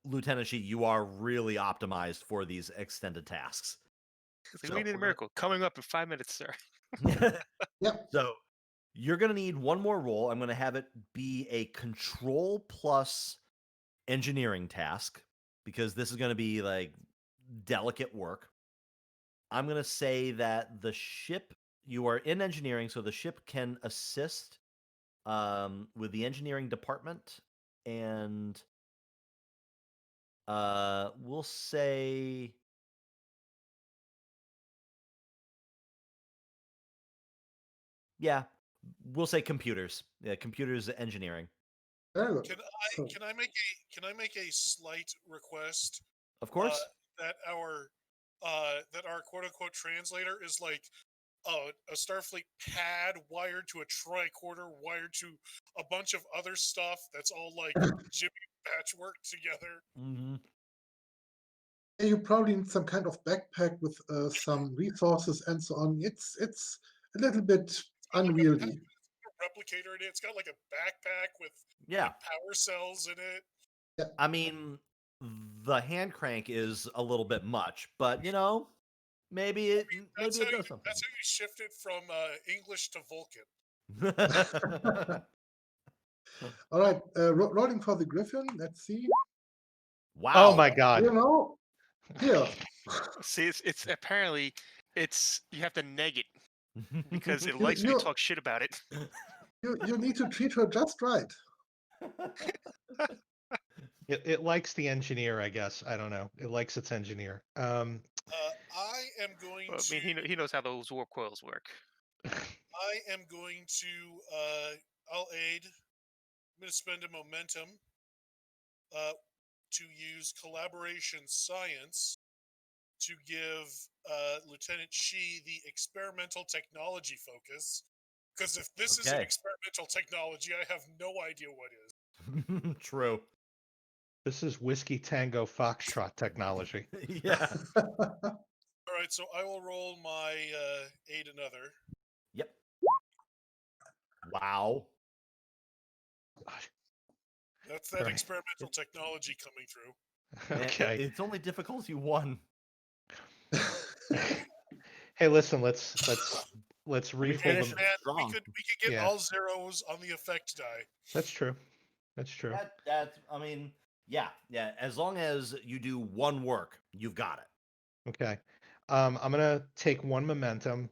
Speaker 3: Lieutenant Shee, you are really optimized for these extended tasks.
Speaker 8: It's like, we need a miracle. Coming up in 5 minutes, sir.
Speaker 1: Yep.
Speaker 3: So you're going to need one more roll. I'm going to have it be a control plus engineering task because this is going to be like delicate work. I'm going to say that the ship, you are in engineering, so the ship can assist with the engineering department, and we'll say we'll say computers. Yeah, computers engineering.
Speaker 1: Very good. So,
Speaker 5: Can I make a slight request?
Speaker 3: Of course.
Speaker 5: That our quote unquote translator is like a Starfleet pad wired to a tricorder wired to a bunch of other stuff that's all like Jimmy patchwork together.
Speaker 3: Mm-hmm.
Speaker 1: you probably need some kind of backpack with some resources and so on. It's a little bit unwieldy.
Speaker 5: Replicator in it. It's got like a backpack with
Speaker 3: Yeah.
Speaker 5: like, power cells in it.
Speaker 3: I mean, the hand crank is a little bit much, but maybe it does something.
Speaker 5: That's how you shift it from English to Vulcan.
Speaker 1: All right, rolling for the Griffin. Let's see.
Speaker 3: Wow.
Speaker 2: Oh my God.
Speaker 1: Here.
Speaker 8: See, it's apparently you have to neg it because it likes when you talk shit about it.
Speaker 1: You need to treat her just right.
Speaker 2: It likes the engineer, I guess. I don't know. It likes its engineer.
Speaker 5: I am going
Speaker 8: Well, I
Speaker 5: to.
Speaker 8: mean, he knows how those warp coils work.
Speaker 5: I am going to. I'll aid. I'm going to spend a momentum. To use collaboration science to give Lieutenant Shee the experimental technology focus. Because if this is an experimental technology, I have no idea what is.
Speaker 3: True.
Speaker 2: This is Whiskey Tango Foxtrot technology.
Speaker 3: Yeah.
Speaker 5: All right, so I will roll my aid another.
Speaker 3: Yep. Wow.
Speaker 5: That's that experimental technology coming through.
Speaker 2: Okay.
Speaker 3: It's only difficulty 1.
Speaker 2: Hey, listen. Let's refill
Speaker 3: finish
Speaker 2: them.
Speaker 3: it.
Speaker 5: We could get all zeros on the effect die.
Speaker 2: That's true. That's true.
Speaker 3: That's. I mean, yeah. As long as you do one work, you've got it.
Speaker 2: Okay. I'm gonna take one momentum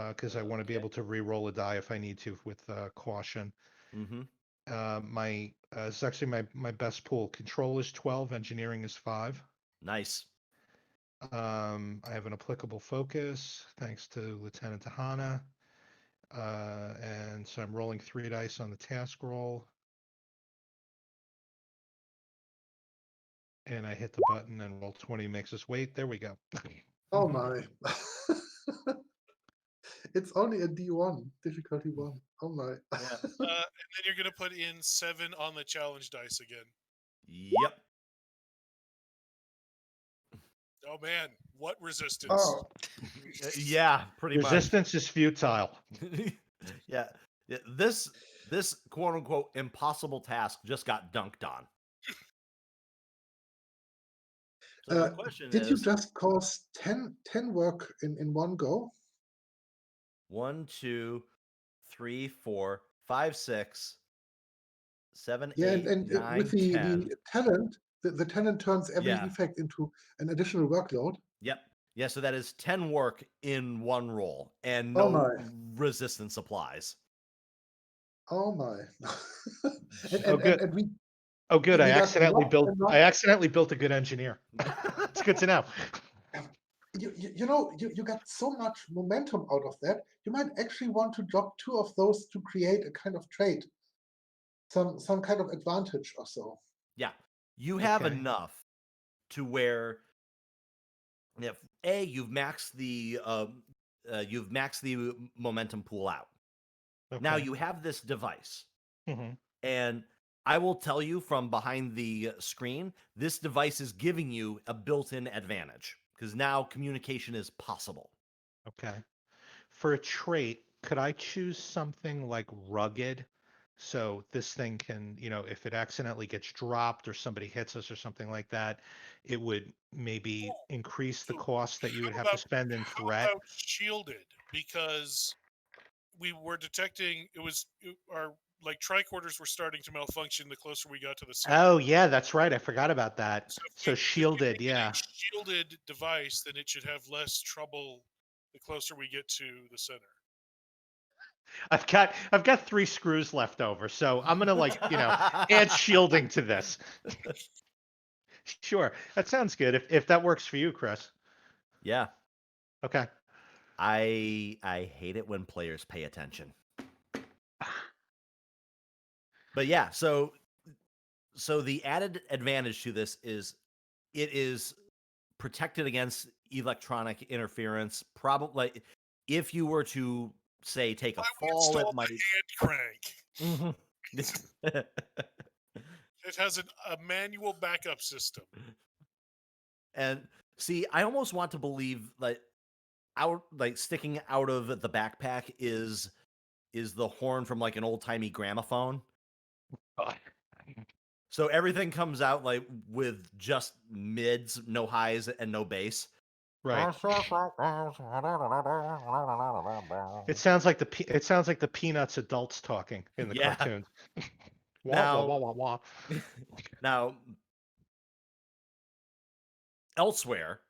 Speaker 2: because I want to be able to re-roll a die if I need to with caution.
Speaker 3: Mm-hmm.
Speaker 2: It's actually my best pool. Control is 12. Engineering is 5.
Speaker 3: Nice.
Speaker 2: I have an applicable focus thanks to Lieutenant Tahana. And so I'm rolling 3 dice on the task roll. And I hit the button and roll 20 makes us wait. There we go.
Speaker 1: Oh my. It's only a D1, difficulty 1. Oh my.
Speaker 5: And then you're going to put in 7 on the challenge dice again.
Speaker 3: Yep.
Speaker 5: Oh man, what resistance?
Speaker 1: Oh.
Speaker 3: Yeah, pretty much.
Speaker 2: Resistance is futile.
Speaker 3: Yeah. This quote unquote impossible task just got dunked on. So the question
Speaker 1: did
Speaker 3: is,
Speaker 1: you just cause 10 work in one go?
Speaker 3: 1, 2, 3, 4, 5, 6, 7,
Speaker 1: Yeah,
Speaker 3: 8,
Speaker 1: and
Speaker 3: 9,
Speaker 1: with the
Speaker 3: 10.
Speaker 1: talent, the tenant turns every
Speaker 3: Yeah.
Speaker 1: effect into an additional workload.
Speaker 3: Yep. Yeah, so that is 10 work in one roll, and
Speaker 1: Oh
Speaker 3: no
Speaker 1: my.
Speaker 3: resistance applies.
Speaker 1: Oh my. and,
Speaker 2: Oh,
Speaker 1: and,
Speaker 2: good.
Speaker 1: and, and we
Speaker 2: Oh, good. I
Speaker 1: we got
Speaker 2: accidentally
Speaker 1: lots
Speaker 2: built.
Speaker 1: and lots.
Speaker 2: I accidentally built a good engineer. It's good to know.
Speaker 1: You got so much momentum out of that. You might actually want to drop 2 of those to create a kind of trade, some kind of advantage or so.
Speaker 3: Yeah. You have
Speaker 2: Okay.
Speaker 3: enough to where if you've maxed the momentum pool out. Now
Speaker 2: Okay.
Speaker 3: you have this device,
Speaker 2: Mhm.
Speaker 3: and I will tell you from behind the screen, this device is giving you a built-in advantage because now communication is possible.
Speaker 2: Okay. For a trait, could I choose something like rugged? So this thing can, if it accidentally gets dropped or somebody hits us or something like that, it would maybe increase the
Speaker 5: So
Speaker 2: cost that you would
Speaker 5: how
Speaker 2: have to
Speaker 5: about
Speaker 2: spend in
Speaker 5: how
Speaker 2: threat.
Speaker 5: about shielded? Because we were detecting our like tricorders were starting to malfunction the closer we got to the center.
Speaker 2: Oh, yeah, that's right. I forgot about that.
Speaker 5: So
Speaker 2: So
Speaker 5: if we
Speaker 2: shielded,
Speaker 5: make it a
Speaker 2: yeah.
Speaker 5: shielded device, then it should have less trouble the closer we get to the center.
Speaker 2: I've got 3 screws left over, so I'm gonna add shielding to this. Sure, that sounds good. If that works for you, Chris.
Speaker 3: Yeah.
Speaker 2: Okay.
Speaker 3: I hate it when players pay attention. But yeah, so the added advantage to this is it is protected against electronic interference. Probably if you were to say take a
Speaker 5: Why we
Speaker 3: fall, it
Speaker 5: installed
Speaker 3: might.
Speaker 5: the hand crank.
Speaker 3: Mhm.
Speaker 5: It has a manual backup system.
Speaker 3: And see, I almost want to believe sticking out of the backpack is the horn from like an old timey gramophone.
Speaker 2: God.
Speaker 3: So everything comes out like with just mids, no highs, and no bass.
Speaker 2: Right. It sounds like the Peanuts adults talking in the
Speaker 3: Yeah.
Speaker 2: cartoons. Wah, wah,
Speaker 3: Now,
Speaker 2: wah, wah, wah.
Speaker 3: now, elsewhere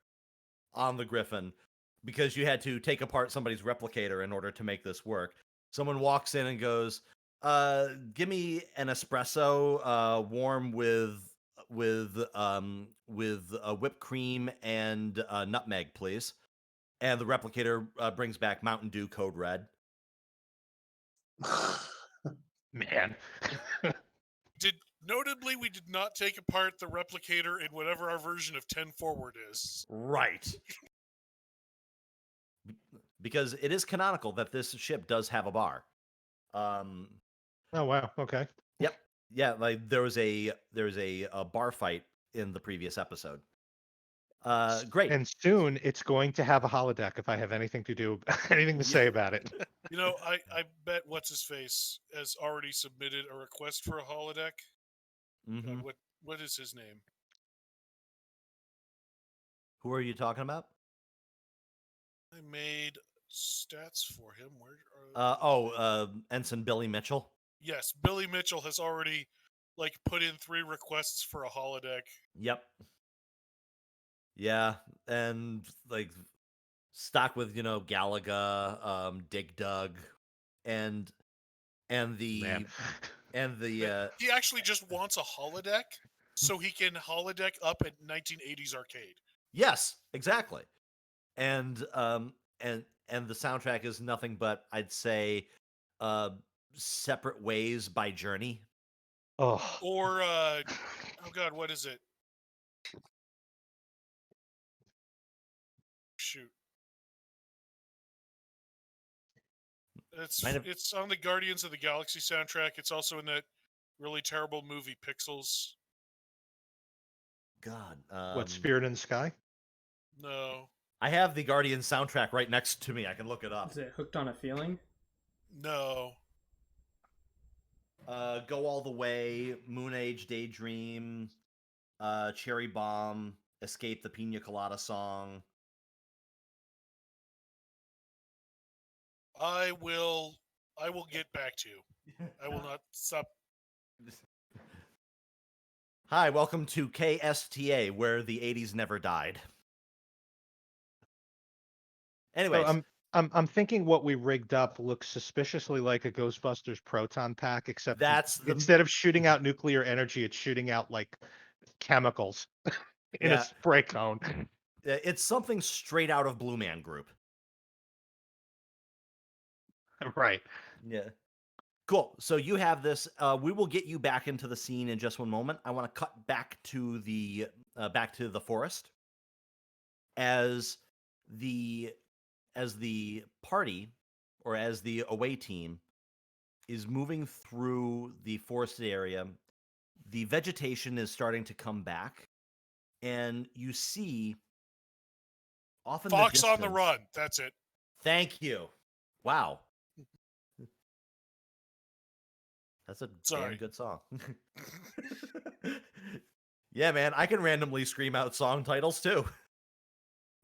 Speaker 3: on the Griffin, because you had to take apart somebody's replicator in order to make this work, someone walks in and goes, "Give me an espresso, warm with whipped cream and nutmeg, please." And the replicator brings back Mountain Dew Code Red.
Speaker 2: Man.
Speaker 5: Notably, we did not take apart the replicator in whatever our version of 10 forward is.
Speaker 3: Right. Because it is canonical that this ship does have a bar.
Speaker 2: Oh, wow. Okay.
Speaker 3: Yep. Yeah, like there was a bar fight in the previous episode. Great.
Speaker 2: And soon it's going to have a holodeck if I have anything to say about it.
Speaker 5: You know, I bet what's his face has already submitted a request for a holodeck.
Speaker 3: Mhm.
Speaker 5: What is his name?
Speaker 3: Who are you talking about?
Speaker 5: I made stats for him. Where are
Speaker 3: Ensign Billy Mitchell.
Speaker 5: Yes, Billy Mitchell has already put in 3 requests for a holodeck.
Speaker 3: Yep. Yeah, and stock with Galaga, Dig Dug, and the
Speaker 2: Man.
Speaker 3: and the
Speaker 5: He actually just wants a holodeck so he can holodeck up at 1980s arcade.
Speaker 3: yes, exactly. And the soundtrack is nothing but, I'd say, Separate Ways by Journey.
Speaker 2: Oh.
Speaker 5: Or oh god, what is it? Shoot. It's on the Guardians of the Galaxy soundtrack. It's also in that really terrible movie Pixels.
Speaker 3: God.
Speaker 2: What, Spirit in the Sky?
Speaker 5: No.
Speaker 3: I have the Guardian soundtrack right next to me. I can look it up.
Speaker 6: Is it Hooked on a Feeling?
Speaker 5: No.
Speaker 3: Go All the Way, Moon Age Daydream, Cherry Bomb, Escape the Pina Colada Song.
Speaker 5: I will get back to you. I will not stop.
Speaker 3: Hi, welcome to KSTA, where the 80s never died. Anyways,
Speaker 2: So I'm thinking what we rigged up looks suspiciously like a Ghostbusters proton pack, except
Speaker 3: that's the
Speaker 2: instead of shooting out nuclear energy, it's shooting out like chemicals in a
Speaker 3: Yeah.
Speaker 2: spray cone.
Speaker 3: It's something straight out of Blue Man Group.
Speaker 2: Right.
Speaker 3: Yeah. Cool. So you have this. We will get you back into the scene in just one moment. I want to cut back to the forest as the party, or as the away team, is moving through the forested area. The vegetation is starting to come back, and you see off in the
Speaker 5: Fox on the
Speaker 3: distance-
Speaker 5: run. That's it.
Speaker 3: Thank you. Wow. That's a damn
Speaker 5: Sorry.
Speaker 3: good song. Yeah, man, I can randomly scream out song titles too.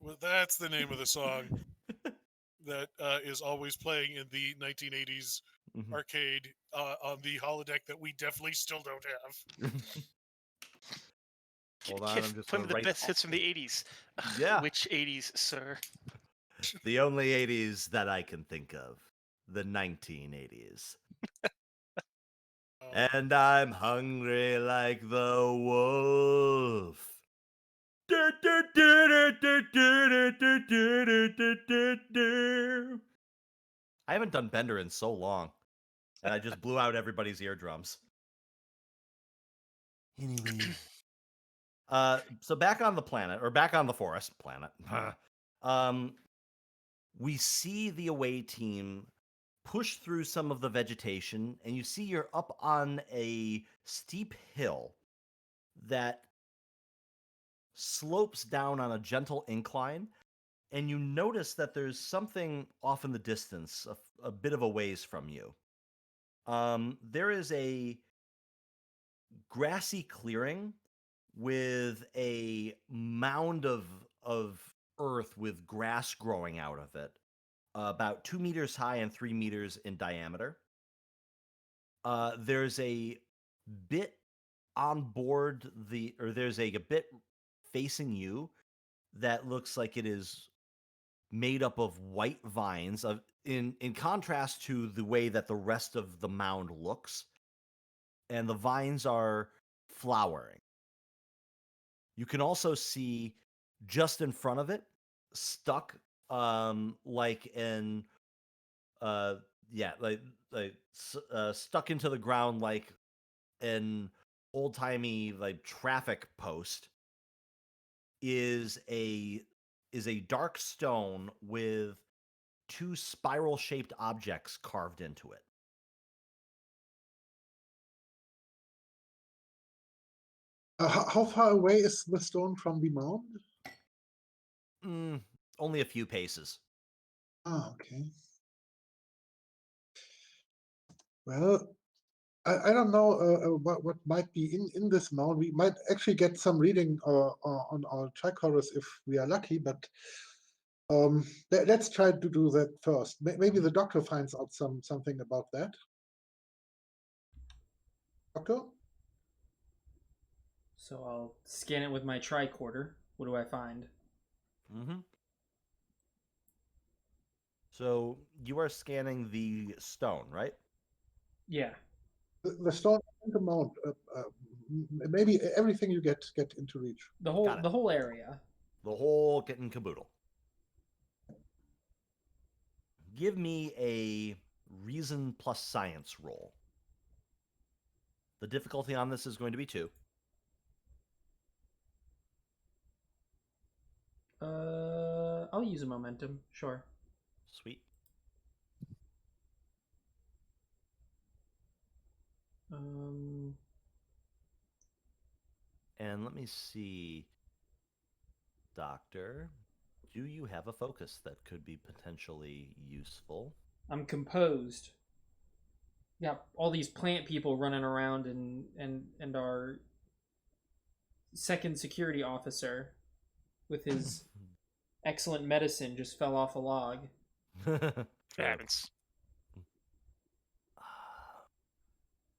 Speaker 5: Well, that's the name of the song that is always playing in the 1980s
Speaker 3: Mhm.
Speaker 5: arcade on the holodeck that we definitely still don't have.
Speaker 3: Hold on, I'm just
Speaker 8: playing
Speaker 3: gonna
Speaker 8: the
Speaker 3: write
Speaker 8: best
Speaker 3: all-
Speaker 8: hits from the 80s.
Speaker 3: Yeah.
Speaker 8: Which 80s, sir?
Speaker 3: The only 80s that I can think of. The 1980s. And I'm hungry like the wolf. I haven't done Bender in so long. And I just blew out everybody's eardrums. Anyways. So back on the planet, or back on the forest planet. We see the away team push through some of the vegetation, and you see you're up on a steep hill that slopes down on a gentle incline, and you notice that there's something off in the distance, a bit of a ways from you. There is a grassy clearing with a mound of earth with grass growing out of it, about 2 meters high and 3 meters in diameter. There's a bit on board there's a bit facing you that looks like it is made up of white vines, in contrast to the way that the rest of the mound looks, and the vines are flowering. You can also see just in front of it, stuck like an stuck into the ground like an old-timey like traffic post, is a dark stone with 2 spiral-shaped objects carved into it.
Speaker 1: How far away is the stone from the mound?
Speaker 3: Only a few paces.
Speaker 1: Ah, okay. Well, I don't know what might be in this mound. We might actually get some reading on our trichorus if we are lucky, but let's try to do that first. Maybe the doctor finds out something about that. Doctor?
Speaker 6: So I'll scan it with my tricorder. What do I find?
Speaker 3: So you are scanning the stone, right?
Speaker 6: Yeah.
Speaker 1: The stone and the mound. Maybe everything you get into reach.
Speaker 6: The
Speaker 3: Got it.
Speaker 6: whole area.
Speaker 3: The whole kit and caboodle. Give me a reason plus science roll. The difficulty on this is going to be 2.
Speaker 6: I'll use a momentum. Sure.
Speaker 3: Sweet. And let me see, Doctor, do you have a focus that could be potentially useful?
Speaker 6: I'm composed. Got all these plant people running around, and our second security officer with his excellent medicine just fell off a log.
Speaker 8: It happens.